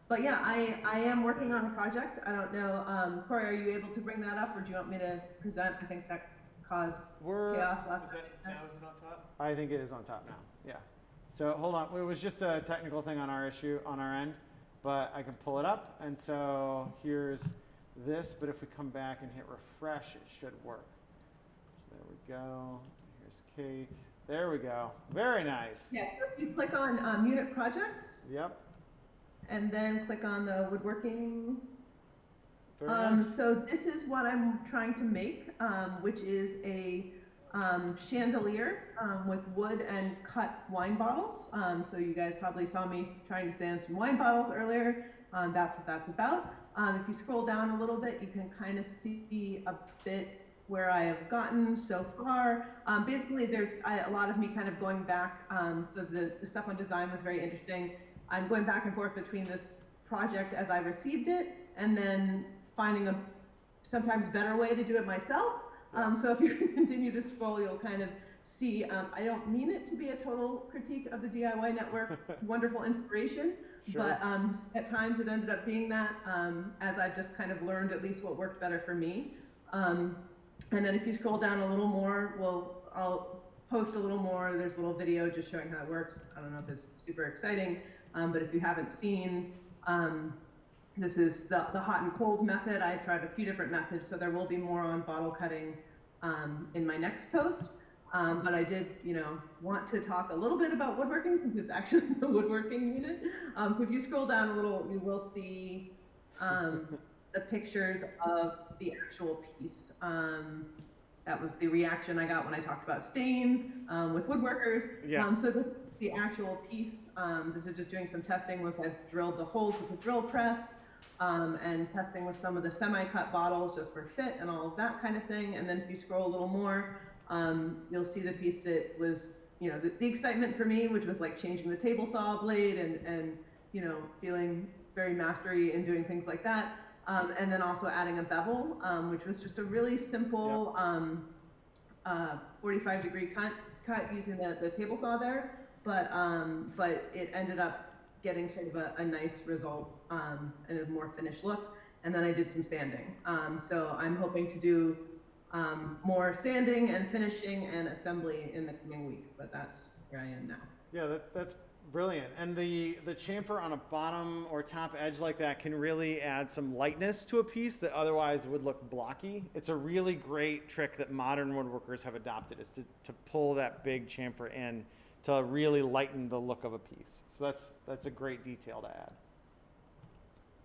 but yeah, I am working on a project. I don't know, Corey, are you able to bring that up, or do you want me to present? I think that caused chaos last Is night. that now is it on top? I think it is on top now. Yeah. So hold on. It was just a technical thing on our end, but I can pull it up. And so here's this, but if we come back and hit refresh, it should work. So there we go. Here's Kate. There we go. Very nice. Yeah, so if you click on unit projects Yep. and then click on the woodworking. Very nice. So this is what I'm trying to make, which is a chandelier with wood and cut wine bottles. So you guys probably saw me trying to stand some wine bottles earlier. That's what that's about. If you scroll down a little bit, you can kind of see a bit where I have gotten so far. Basically, there's a lot of me kind of going back. So the stuff on design was very interesting. I'm going back and forth between this project as I received it and then finding a sometimes better way to do it myself. So if you continue to scroll, you'll kind of see, I don't mean it to be a total critique of the DIY network, wonderful inspiration, Sure. but at times it ended up being that, as I've just kind of learned at least what worked better for me. And then if you scroll down a little more, I'll post a little more. There's a little video just showing how it works. I don't know if it's super exciting, but if you haven't seen, this is the hot and cold method. I tried a few different methods, so there will be more on bottle cutting in my next post. But I did, want to talk a little bit about woodworking, since it's actually the woodworking unit. If you scroll down a little, you will see the pictures of the actual piece. That was the reaction I got when I talked about stain with woodworkers. Yeah. So the actual piece, this is just doing some testing once I've drilled the holes with the drill press, and testing with some of the semi-cut bottles just for fit and all of that kind of thing. And then if you scroll a little more, you'll see the piece that was, the excitement for me, which was like changing the table saw blade and feeling very mastery in doing things like that. And then also adding a bevel, which was just a really simple 45-degree cut using the table saw there. But it ended up getting sort of a nice result and a more finished look. And then I did some sanding. So I'm hoping to do more sanding and finishing and assembly in the coming week. But that's where I am now. Yeah, that's brilliant. And the chamfer on a bottom or top edge like that can really add some lightness to a piece that otherwise would look blocky. It's a really great trick that modern woodworkers have adopted, is to pull that big chamfer in to really lighten the look of a piece. So that's a great detail to add.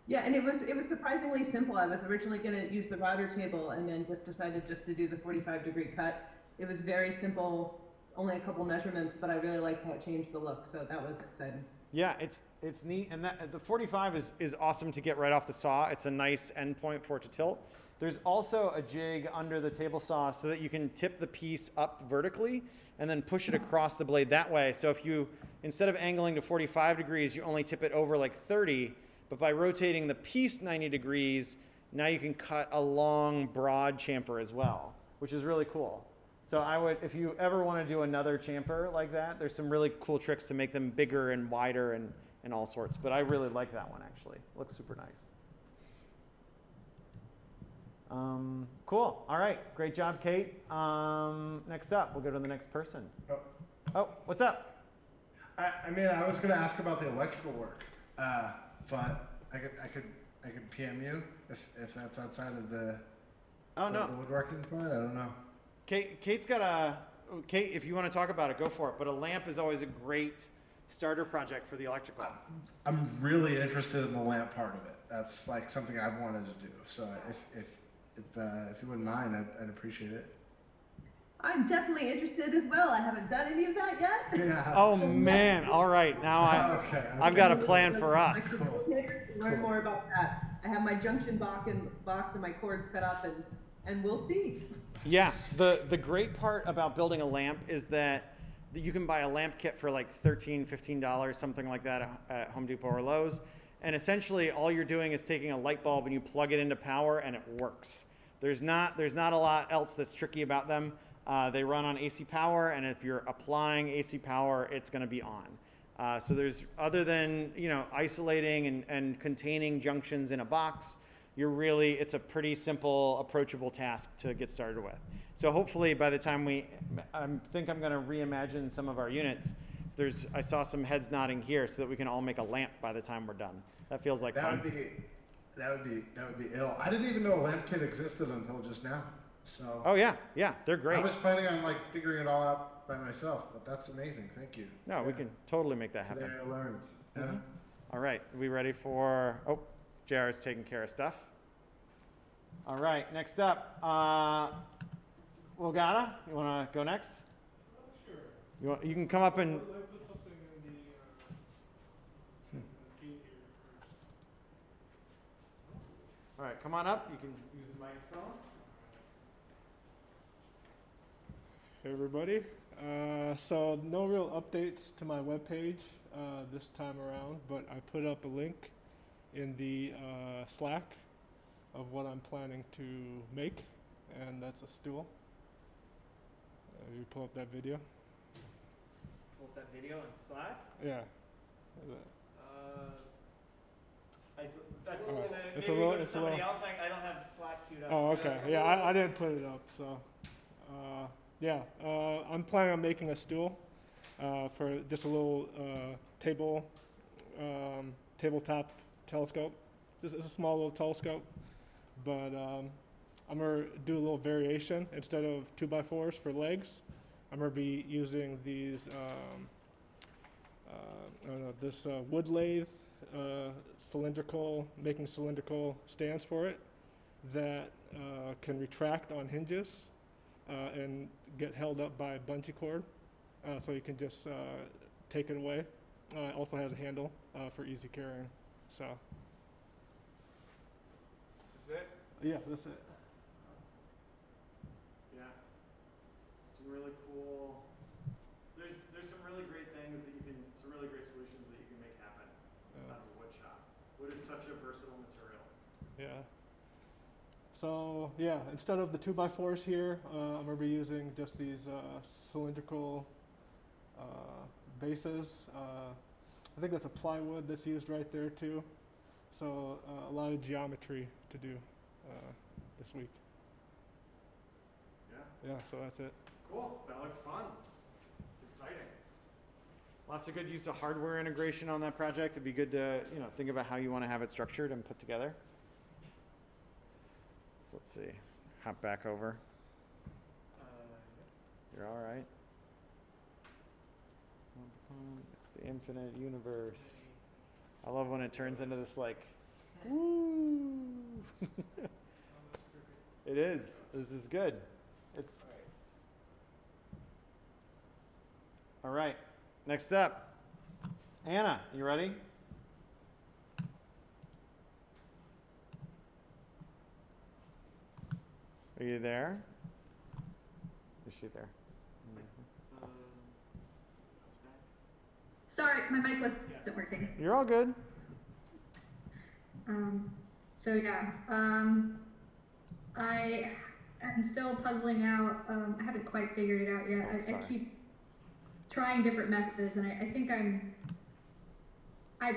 Yeah, and it was surprisingly simple. I was originally going to use the router table and then just decided just to do the 45-degree cut. It was very simple, only a couple measurements, but I really liked how it changed the look, so that was exciting. Yeah, it's neat, and that the 45 is awesome to get right off the saw. It's a nice end point for it to tilt. There's also a jig under the table saw so that you can tip the piece up vertically and then push it across the blade that way. So if you, instead of angling to 45 degrees, you only tip it over like 30, but by rotating the piece 90 degrees, now you can cut a long, broad chamfer as well, which is really cool. So I would, if you ever want to do another chamfer like that, there's some really cool tricks to make them bigger and wider and all sorts. But I really like that one, actually. It looks super nice. Cool. All right. Great job, Kate. Next up, we'll go to the next person. Oh, what's up? I mean, I was going to ask about the electrical work, but I could PM you if that's outside of the the woodworking part. I don't know. Kate's got Kate, if you want to talk about it, go for it. But a lamp is always a great starter project for the electrical. I'm really interested in the lamp part of it. That's like something I've wanted to do. So if you wouldn't mind, I'd appreciate it. I'm definitely interested as well. I haven't done any of that yet. Yeah. Oh man! All right, now I've got a plan for us. Learn more about that. I have my junction box and my cords cut up, and we'll see. Yeah, the great part about building a lamp is that you can buy a lamp kit for like $13, $15, something like that at Home Depot or Lowe's. And essentially all you're doing is taking a light bulb and you plug it into power and it works. There's not a lot else that's tricky about them. They run on AC power, and if you're applying AC power, it's going to be on. So there's, other than isolating and containing junctions in a box, it's a pretty simple, approachable task to get started with. So hopefully by the time I think I'm going to reimagine some of our units. I saw some heads nodding here so that we can all make a lamp by the time we're done. That feels like fun. That would be ill. I didn't even know a lamp kit existed until just now. So Oh yeah, yeah, they're great. I was planning on like figuring it all out by myself, but that's amazing. Thank you. No, we can totally make that Today happen. I learned. Yeah. Mhm. All right, we ready for, oh, JR is taking care of stuff. All right, next up, Regatta, you want to go next? Sure. You can come up and, Let me put something in the feed here first. all right, come on up. You can use the microphone. Hey everybody. So no real updates to my webpage this time around, but I put up a link in the Slack of what I'm planning to make, and that's a stool. You pull up that video. Pull up that video in Slack. Yeah. That's Alright. gonna, It's maybe a little- go to it's a somebody little- else. I don't have Slack queued up. Oh, okay. Yeah, I didn't put it up, so yeah. I'm planning on making a stool for just a little tabletop telescope. It's a small little telescope, but I'm gonna do a little variation. Instead of 2x4s for legs, I'm gonna be using these I don't know, this wood lathe making cylindrical stands for it that can retract on hinges and get held up by a bungee cord, so you can just take it away. It also has a handle for easy carrying. So Is it? yeah, that's it. Yeah. Some really cool. There's some really great things that you can, some really great solutions that you can make happen out of a wood shop. Wood is such a versatile material. Yeah. So yeah, instead of the 2x4s here, I'm gonna be using just these cylindrical bases. I think that's a plywood that's used right there too. So a lot of geometry to do this week. Yeah. Yeah, so that's it. Cool. That looks fun. It's exciting. Lots of good use of hardware integration on that project. It'd be good to, think about how you want to have it structured and put together. So let's see. Hop back over. You're all right. It's the infinite universe. I love when it turns into this like, woo. It is. This is good. It's all right. Next up, Anna, you ready? Are you there? Is she there? Sorry, my mic wasn't working. You're all good. So yeah, I am still puzzling out. I haven't quite figured it out yet. I keep trying different methods, and I think I've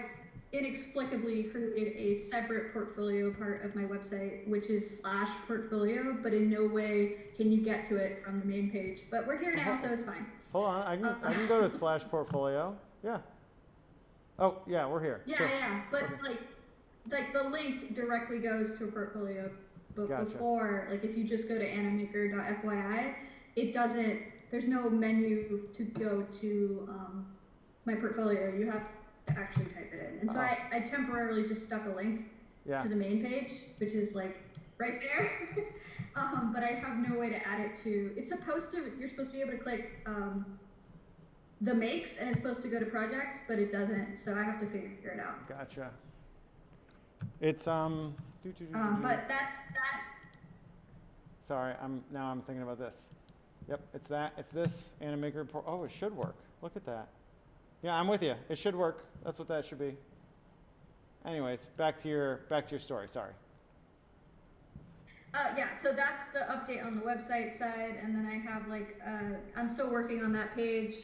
inexplicably created a separate portfolio part of my website, which is /portfolio, but in no way can you get to it from the main page. But we're here now, so it's fine. Hold on, I can go to /portfolio. Yeah. Oh yeah, we're here. Yeah, Sure. yeah, but like the link directly goes to a portfolio. But Gotcha. before, like if you just go to animaker.fyi, it doesn't. There's no menu to go to my portfolio. You have to actually type it in. And so I temporarily just stuck a link to the main page, which is like right there. But I have no way to add it to. It's supposed to. You're supposed to be able to click the makes, and it's supposed to go to projects, but it doesn't. So I have to figure it out. Gotcha. It's But that's that. Sorry, I'm thinking about this. Yep, it's that. It's this Animaker. Oh, it should work. Look at that. Yeah, I'm with you. It should work. That's what that should be. Anyways, back to your story. Sorry. Yeah, so that's the update on the website side, and then I have I'm still working on that page.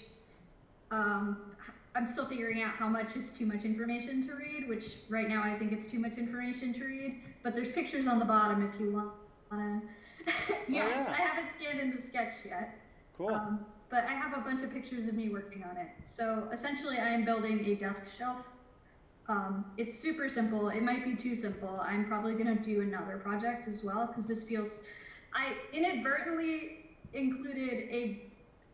I'm still figuring out how much is too much information to read, which right now I think it's too much information to read, but there's pictures on the bottom if you want to. Yes, yeah. I haven't scanned in the sketch yet. Cool. But I have a bunch of pictures of me working on it. So essentially I am building a desk shelf It's super simple. It might be too simple. I'm probably gonna do another project as well because this feels. I inadvertently included a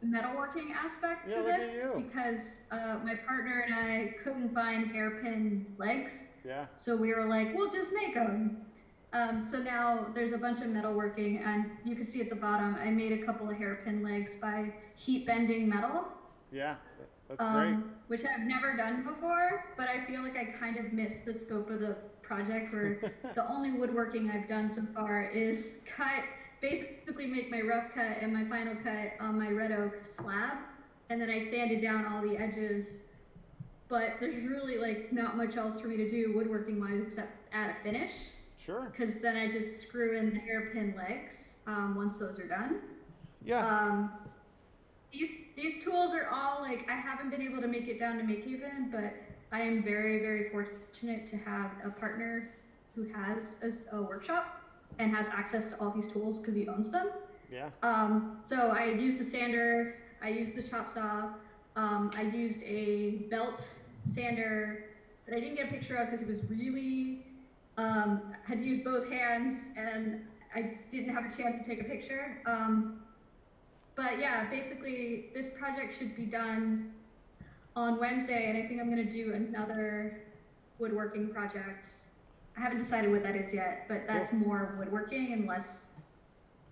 metalworking aspect Yeah, to look at this you. because my partner and I couldn't find hairpin legs. Yeah. So we were like, we'll just make them. So now there's a bunch of metalworking, and you can see at the bottom, I made a couple of hairpin legs by heat bending metal. Yeah, that's great. Which I've never done before, but I feel like I kind of missed the scope of the project where the only woodworking I've done so far is basically make my rough cut and my final cut on my red oak slab, and then I sanded down all the edges. But there's really like not much else for me to do woodworking wise except add a finish. Sure. Because then I just screw in the hairpin legs once those are done. Yeah. These tools are all like, I haven't been able to make it down to MakeHaven, but I am very, very fortunate to have a partner who has a workshop and has access to all these tools because he owns them. Yeah. So I used a sander, I used the chop saw, I used a belt sander that I didn't get a picture of because it was really, had to use both hands and I didn't have a chance to take a picture. But yeah, basically this project should be done on Wednesday, and I think I'm gonna do another woodworking project. I haven't decided what that is yet, but that's more woodworking and less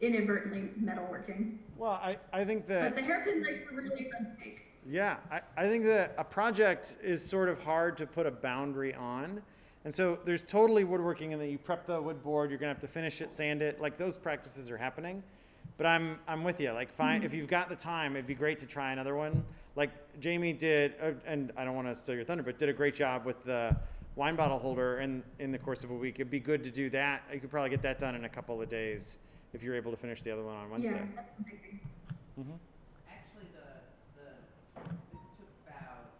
inadvertently metalworking. Well, I think that. But the hairpin legs were really fun to make. Yeah, I think that a project is sort of hard to put a boundary on. And so there's totally woodworking in that you prep the wood board, you're gonna have to finish it, sand it, like those practices are happening. But I'm with you, like fine, if you've got the time, it'd be great to try another one. Like Jamie did, and I don't wanna steal your thunder, but did a great job with the wine bottle holder in the course of a week. It'd be good to do that. You could probably get that done in a couple of days if you're able to finish the other one on Wednesday. Yeah, that's what I'm thinking. Mm-hmm. Actually, this took about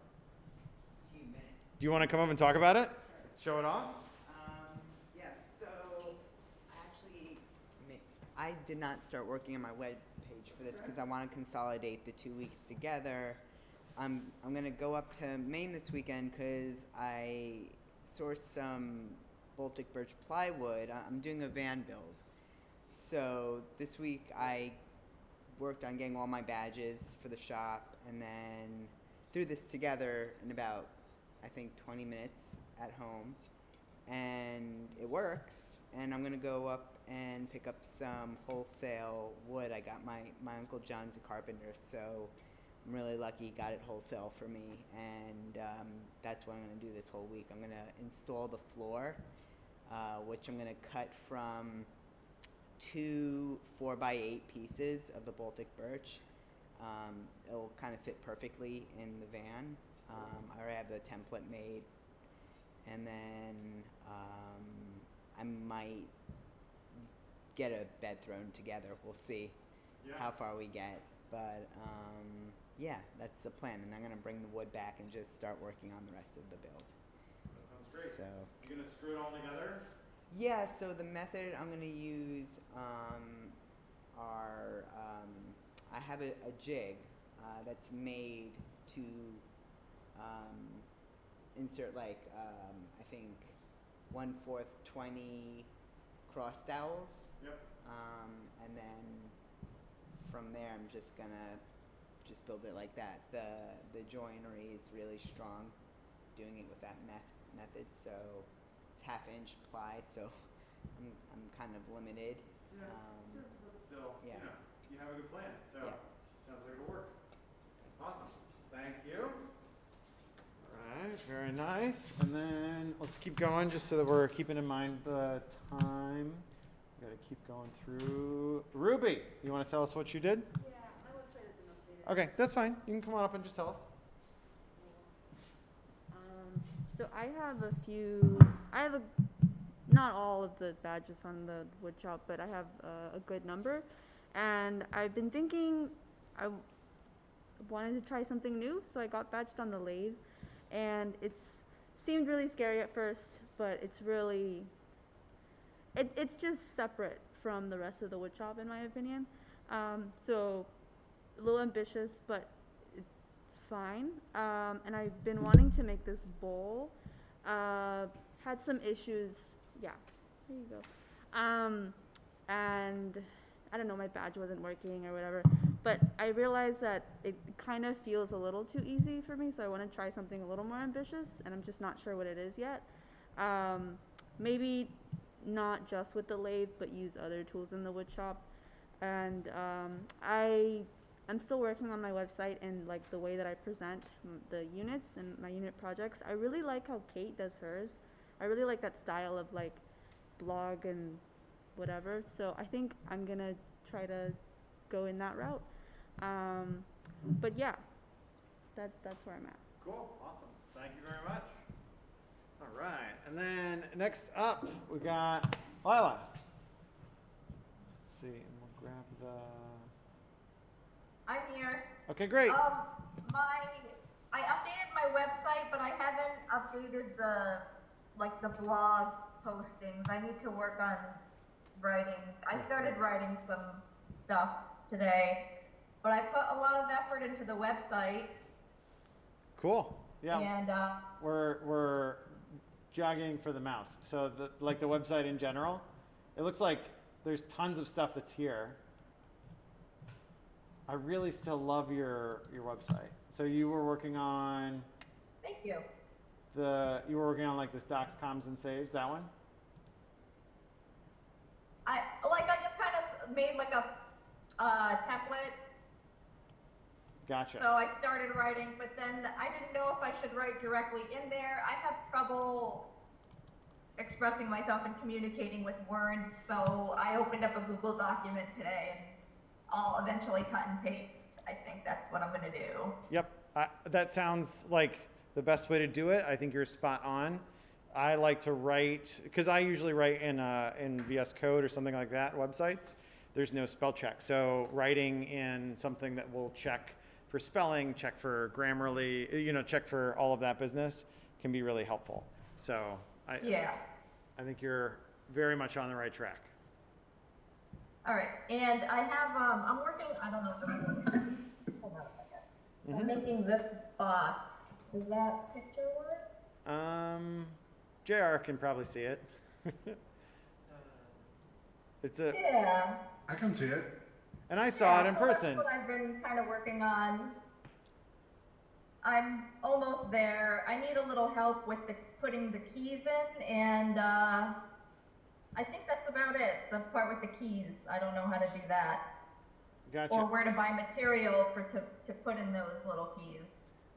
a few minutes. Do you wanna come up and talk about it? Sure. Show it off? Yes, so I did not start working on my web page for this because I want to consolidate the 2 weeks together. I'm going to go up to Maine this weekend because I sourced some Baltic Birch Plywood. I'm doing a van build. So this week I worked on getting all my badges for the shop and then threw this together in about, I think, 20 minutes at home. And it works, and I'm gonna go up and pick up some wholesale wood. I got my Uncle John's a carpenter, so I'm really lucky he got it wholesale for me, and that's what I'm gonna do this whole week. I'm gonna install the floor, which I'm gonna cut from 2 4x8 pieces of the Baltic Birch. It'll kind of fit perfectly in the van. I already have the template made. And then I might get a bed thrown together. We'll see how far we get. But yeah, that's the plan. And I'm going to bring the wood back and just start working on the rest of the build. That sounds great. So, You're gonna screw it all together? yeah, so the method I'm going to use I have a jig that's made to insert like I think 1/4 20 cross dowels. Yep. And then from there I'm just gonna build it like that. The joinery is really strong doing it with that method, so it's 1/2 inch ply, so I'm kind of limited. But still, yeah. you know, you have a good plan, so Yeah. sounds like it'll work. Awesome. Thank you. All right, very nice. And then let's keep going just so that we're keeping in mind the time. We gotta keep going through. Ruby, you want to tell us what you did? Yeah, my website isn't updated. Okay, that's fine. You can come on up and just tell us. So I have not all of the badges on the wood shop, but I have a good number. And I've been thinking I wanted to try something new, so I got badged on the lathe. And it's seemed really scary at first, but it's really, it's just separate from the rest of the wood shop in my opinion. So a little ambitious, but it's fine. And I've been wanting to make this bowl had some issues. Yeah, there you go. And I don't know, my badge wasn't working or whatever. But I realized that it kind of feels a little too easy for me, so I want to try something a little more ambitious, and I'm just not sure what it is yet. Maybe not just with the lathe, but use other tools in the wood shop. And I'm still working on my website and like the way that I present the units and my unit projects. I really like how Kate does hers. I really like that style of like blog and whatever. So I think I'm gonna try to go in that route. But yeah, that's where I'm at. Cool, awesome. Thank you very much. All right, and then next up we got Lila. Let's see, and we'll grab the. I'm here. Okay, great. I updated my website, but I haven't updated the blog postings. I need to work on writing. I started writing some stuff today, but I put a lot of effort into the website. Cool. Yeah. And we're jogging for the mouse. So the website in general, it looks like there's tons of stuff that's here. I really still love your website. So you were working on thank you. You were working on like this docs, comms, and saves, that one? I just kind of made like a template. Gotcha. So I started writing, but then I didn't know if I should write directly in there. I have trouble expressing myself and communicating with words, so I opened up a Google document today and I'll eventually cut and paste. I think that's what I'm going to do. Yep, that sounds like the best way to do it. I think you're spot on. I like to write, because I usually write in VS Code or something like that, websites. There's no spell check. So writing in something that will check for spelling, check for Grammarly, check for all of that business can be really helpful. So I think you're very much on the right track. All right, and I have, I'm working, I don't know if this hold on a second. I'm making this box. Does that picture work? JR can probably see it. It's a. Yeah. I can see it. And I saw it in person. That's what I've been kind of working on. I'm almost there. I need a little help with putting the keys in, and I think that's about it. The part with the keys, I don't know how to do that. Gotcha. Or where to buy material to put in those little keys.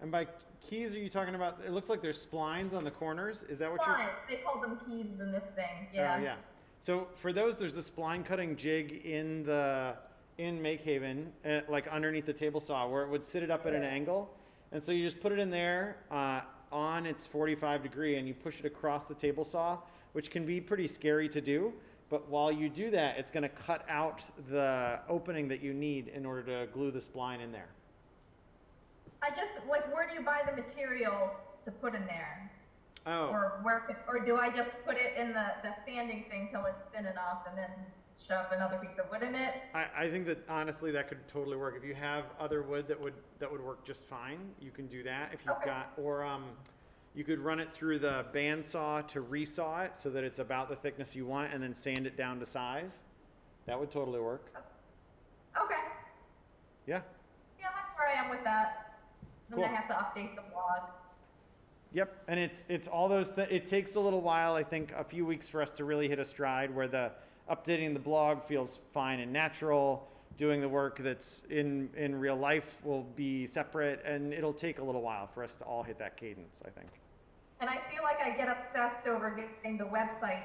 And by keys, are you talking about? It looks like there's splines on the corners. Is that what you're? They call them keys in this thing. Yeah. Yeah. So for those, there's a spline cutting jig in MakeHaven, like underneath the table saw, where it would sit it up at an angle. And so you just put it in there on its 45 degree, and you push it across the table saw, which can be pretty scary to do. But while you do that, it's going to cut out the opening that you need in order to glue the spline in there. I just, where do you buy the material to put in there? Oh. Or do I just put it in the sanding thing till it's thin enough and then shove another piece of wood in it? I think that honestly that could totally work. If you have other wood that would work just fine, you can do that. If you've got, or you could run it through the bandsaw to resaw it so that it's about the thickness you want, and then sand it down to size. That would totally work. Okay. Yeah. Yeah, that's where I am with that. Then Cool. I have to update the blog. Yep, and it's all those. It takes a little while. I think a few weeks for us to really hit a stride where the updating the blog feels fine and natural. Doing the work that's in real life will be separate, and it'll take a little while for us to all hit that cadence, I think. And I feel like I get obsessed over getting the website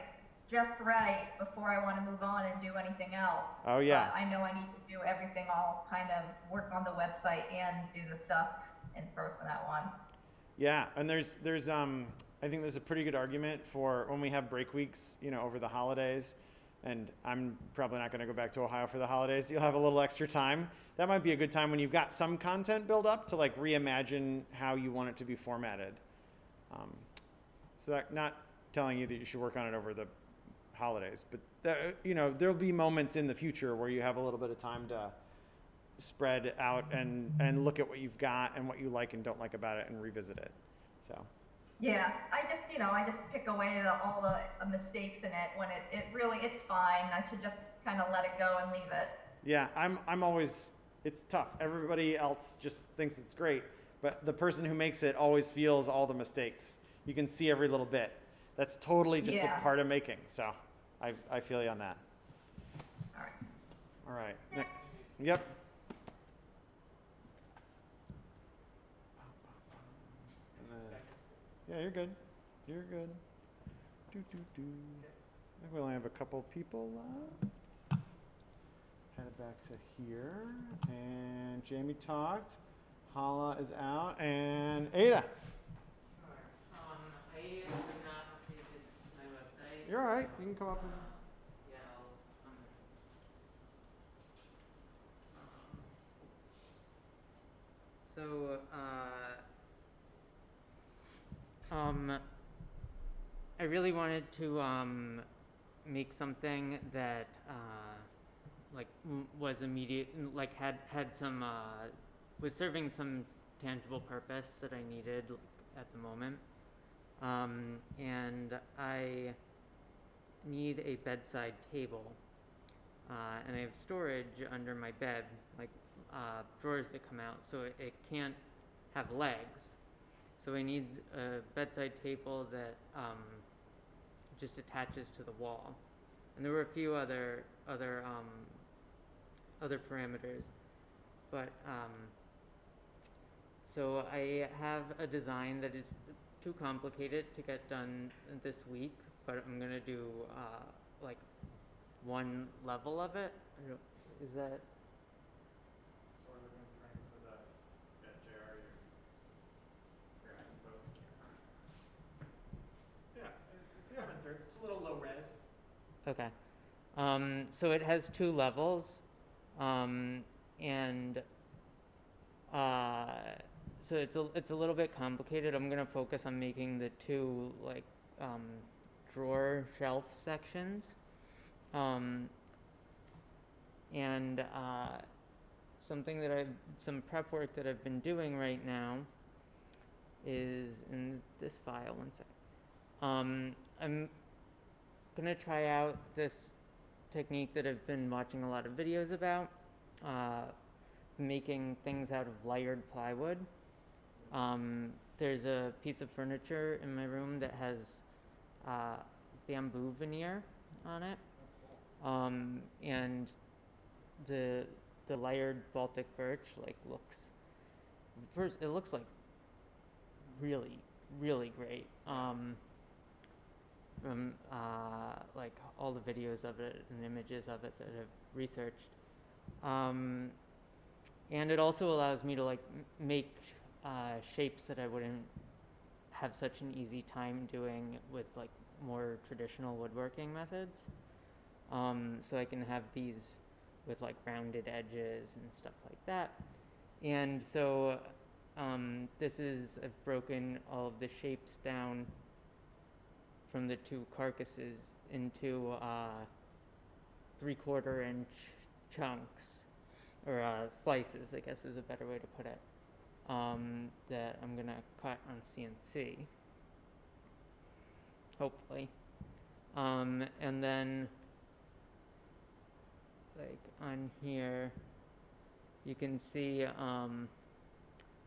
just right before I want to move on and do anything else. Oh yeah. But I know I need to do everything. I'll kind of work on the website and do the stuff in person at once. Yeah, and there's I think there's a pretty good argument for when we have break weeks, over the holidays, and I'm probably not going to go back to Ohio for the holidays. You'll have a little extra time. That might be a good time when you've got some content built up to reimagine how you want it to be formatted. So that, not telling you that you should work on it over the holidays, but there'll be moments in the future where you have a little bit of time to spread out and look at what you've got and what you like and don't like about it and revisit it. So Yeah, I just pick away all the mistakes in it when it really, it's fine. I should just kind of let it go and leave it. Yeah, I'm always, it's tough. Everybody else just thinks it's great, but the person who makes it always feels all the mistakes. You can see every little bit. That's totally just Yeah. a part of making. So I feel you on that. All right. All right. Next. Yep. Yeah, you're good. You're good. I think we only have a couple people left. Head it back to here. And Jamie talked. Hala is out. And Ada. I have not updated my website. You're all right. You can come up and... Yeah, I really wanted to make something that was immediate, like had some was serving some tangible purpose that I needed at the moment, and I need a bedside table, and I have storage under my bed, like drawers that come out, so it can't have legs. So I need a bedside table that just attaches to the wall. And there were a few other parameters, but so I have a design that is too complicated to get done this week, but I'm gonna do like one level of it. Is that? Sort of in frame for the JR you're having both. Yeah, it's coming through. It's a little low res. Okay. So it has two levels, and so it's a little bit complicated. I'm gonna focus on making the two drawer shelf sections, and some prep work that I've been doing right now is in this file. One sec. I'm gonna try out this technique that I've been watching a lot of videos about, making things out of layered plywood. There's a piece of furniture in my room that has bamboo veneer on it, and the layered Baltic birch looks like really, really great. From like all the videos of it and images of it that I've researched, and it also allows me to make shapes that I wouldn't have such an easy time doing with more traditional woodworking methods. So I can have these with rounded edges and stuff like that. And so I've broken all of the shapes down from the two carcasses into 3/4 inch chunks, or slices, I guess is a better way to put it, that I'm gonna cut on CNC, hopefully. And then on here you can see,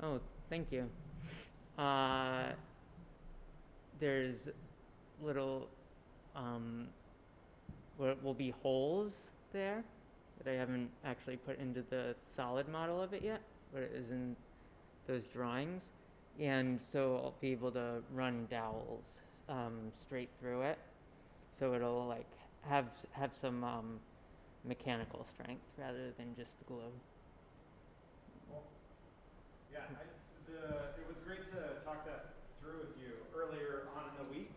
oh, thank you. There's little what will be holes there that I haven't actually put into the solid model of it yet, but it is in those drawings, and so I'll be able to run dowels straight through it, so it'll have some mechanical strength rather than just glue. Cool. Yeah, it was great to talk that through with you earlier on in the week,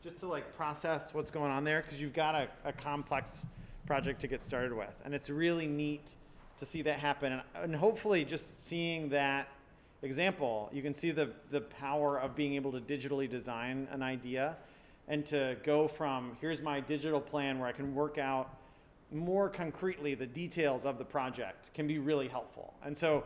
just to process what's going on there, because you've got a complex project to get started with, and it's really neat to see that happen, and hopefully just seeing that example, you can see the power of being able to digitally design an idea and to go from here's my digital plan where I can work out more concretely the details of the project can be really helpful. And so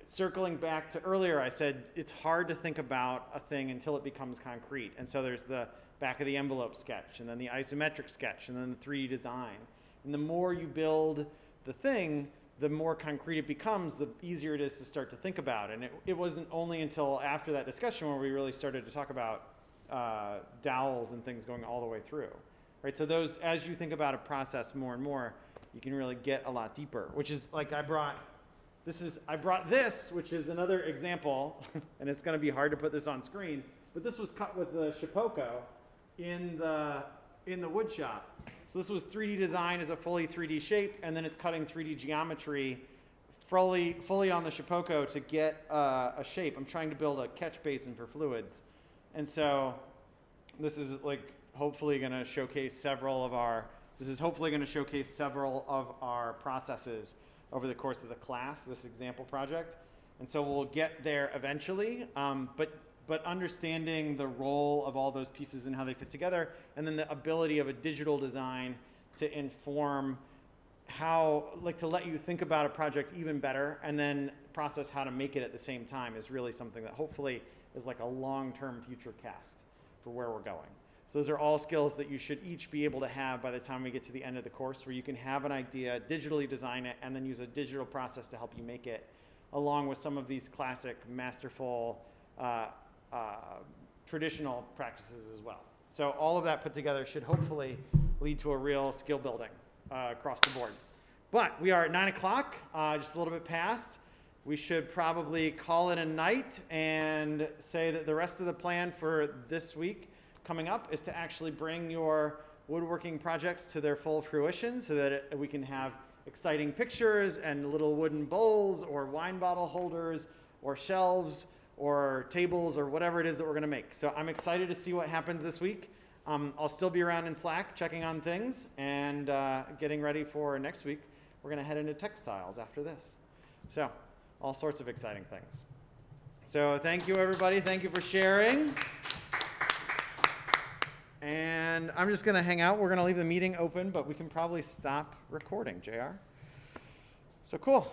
circling back to earlier, I said it's hard to think about a thing until it becomes concrete. And so there's the back of the envelope sketch, and then the isometric sketch, and then the 3D design. And the more you build the thing, the more concrete it becomes, the easier it is to start to think about. And it wasn't only until after that discussion where we really started to talk about dowels and things going all the way through. Right? So those, as you think about a process more and more, you can really get a lot deeper, which is like I brought this, which is another example, and it's going to be hard to put this on screen, but this was cut with the Shipoko in the wood shop. So this was 3D designed as a fully 3D shape, and then it's cutting 3D geometry fully on the Shipoko to get a shape. I'm trying to build a catch basin for fluids. And so this is like hopefully going to showcase several of our processes over the course of the class, this example project. And so we'll get there eventually, but understanding the role of all those pieces and how they fit together, and then the ability of a digital design to inform how, like, to let you think about a project even better and then process how to make it at the same time is really something that hopefully is like a long-term future cast for where we're going. So those are all skills that you should each be able to have by the time we get to the end of the course, where you can have an idea, digitally design it, and then use a digital process to help you make it, along with some of these classic, masterful, traditional practices as well. So all of that put together should hopefully lead to a real skill building across the board. But we are at 9 o'clock, just a little bit past. We should probably call it a night and say that the rest of the plan for this week coming up is to actually bring your woodworking projects to their full fruition so that we can have exciting pictures and little wooden bowls or wine bottle holders or shelves or tables or whatever it is that we're going to make. So I'm excited to see what happens this week. I'll still be around in Slack checking on things and getting ready for next week. We're going to head into textiles after this. So all sorts of exciting things. So thank you, everybody. Thank you for sharing. And I'm just going to hang out. We're going to leave the meeting open, but we can probably stop recording, JR. So cool.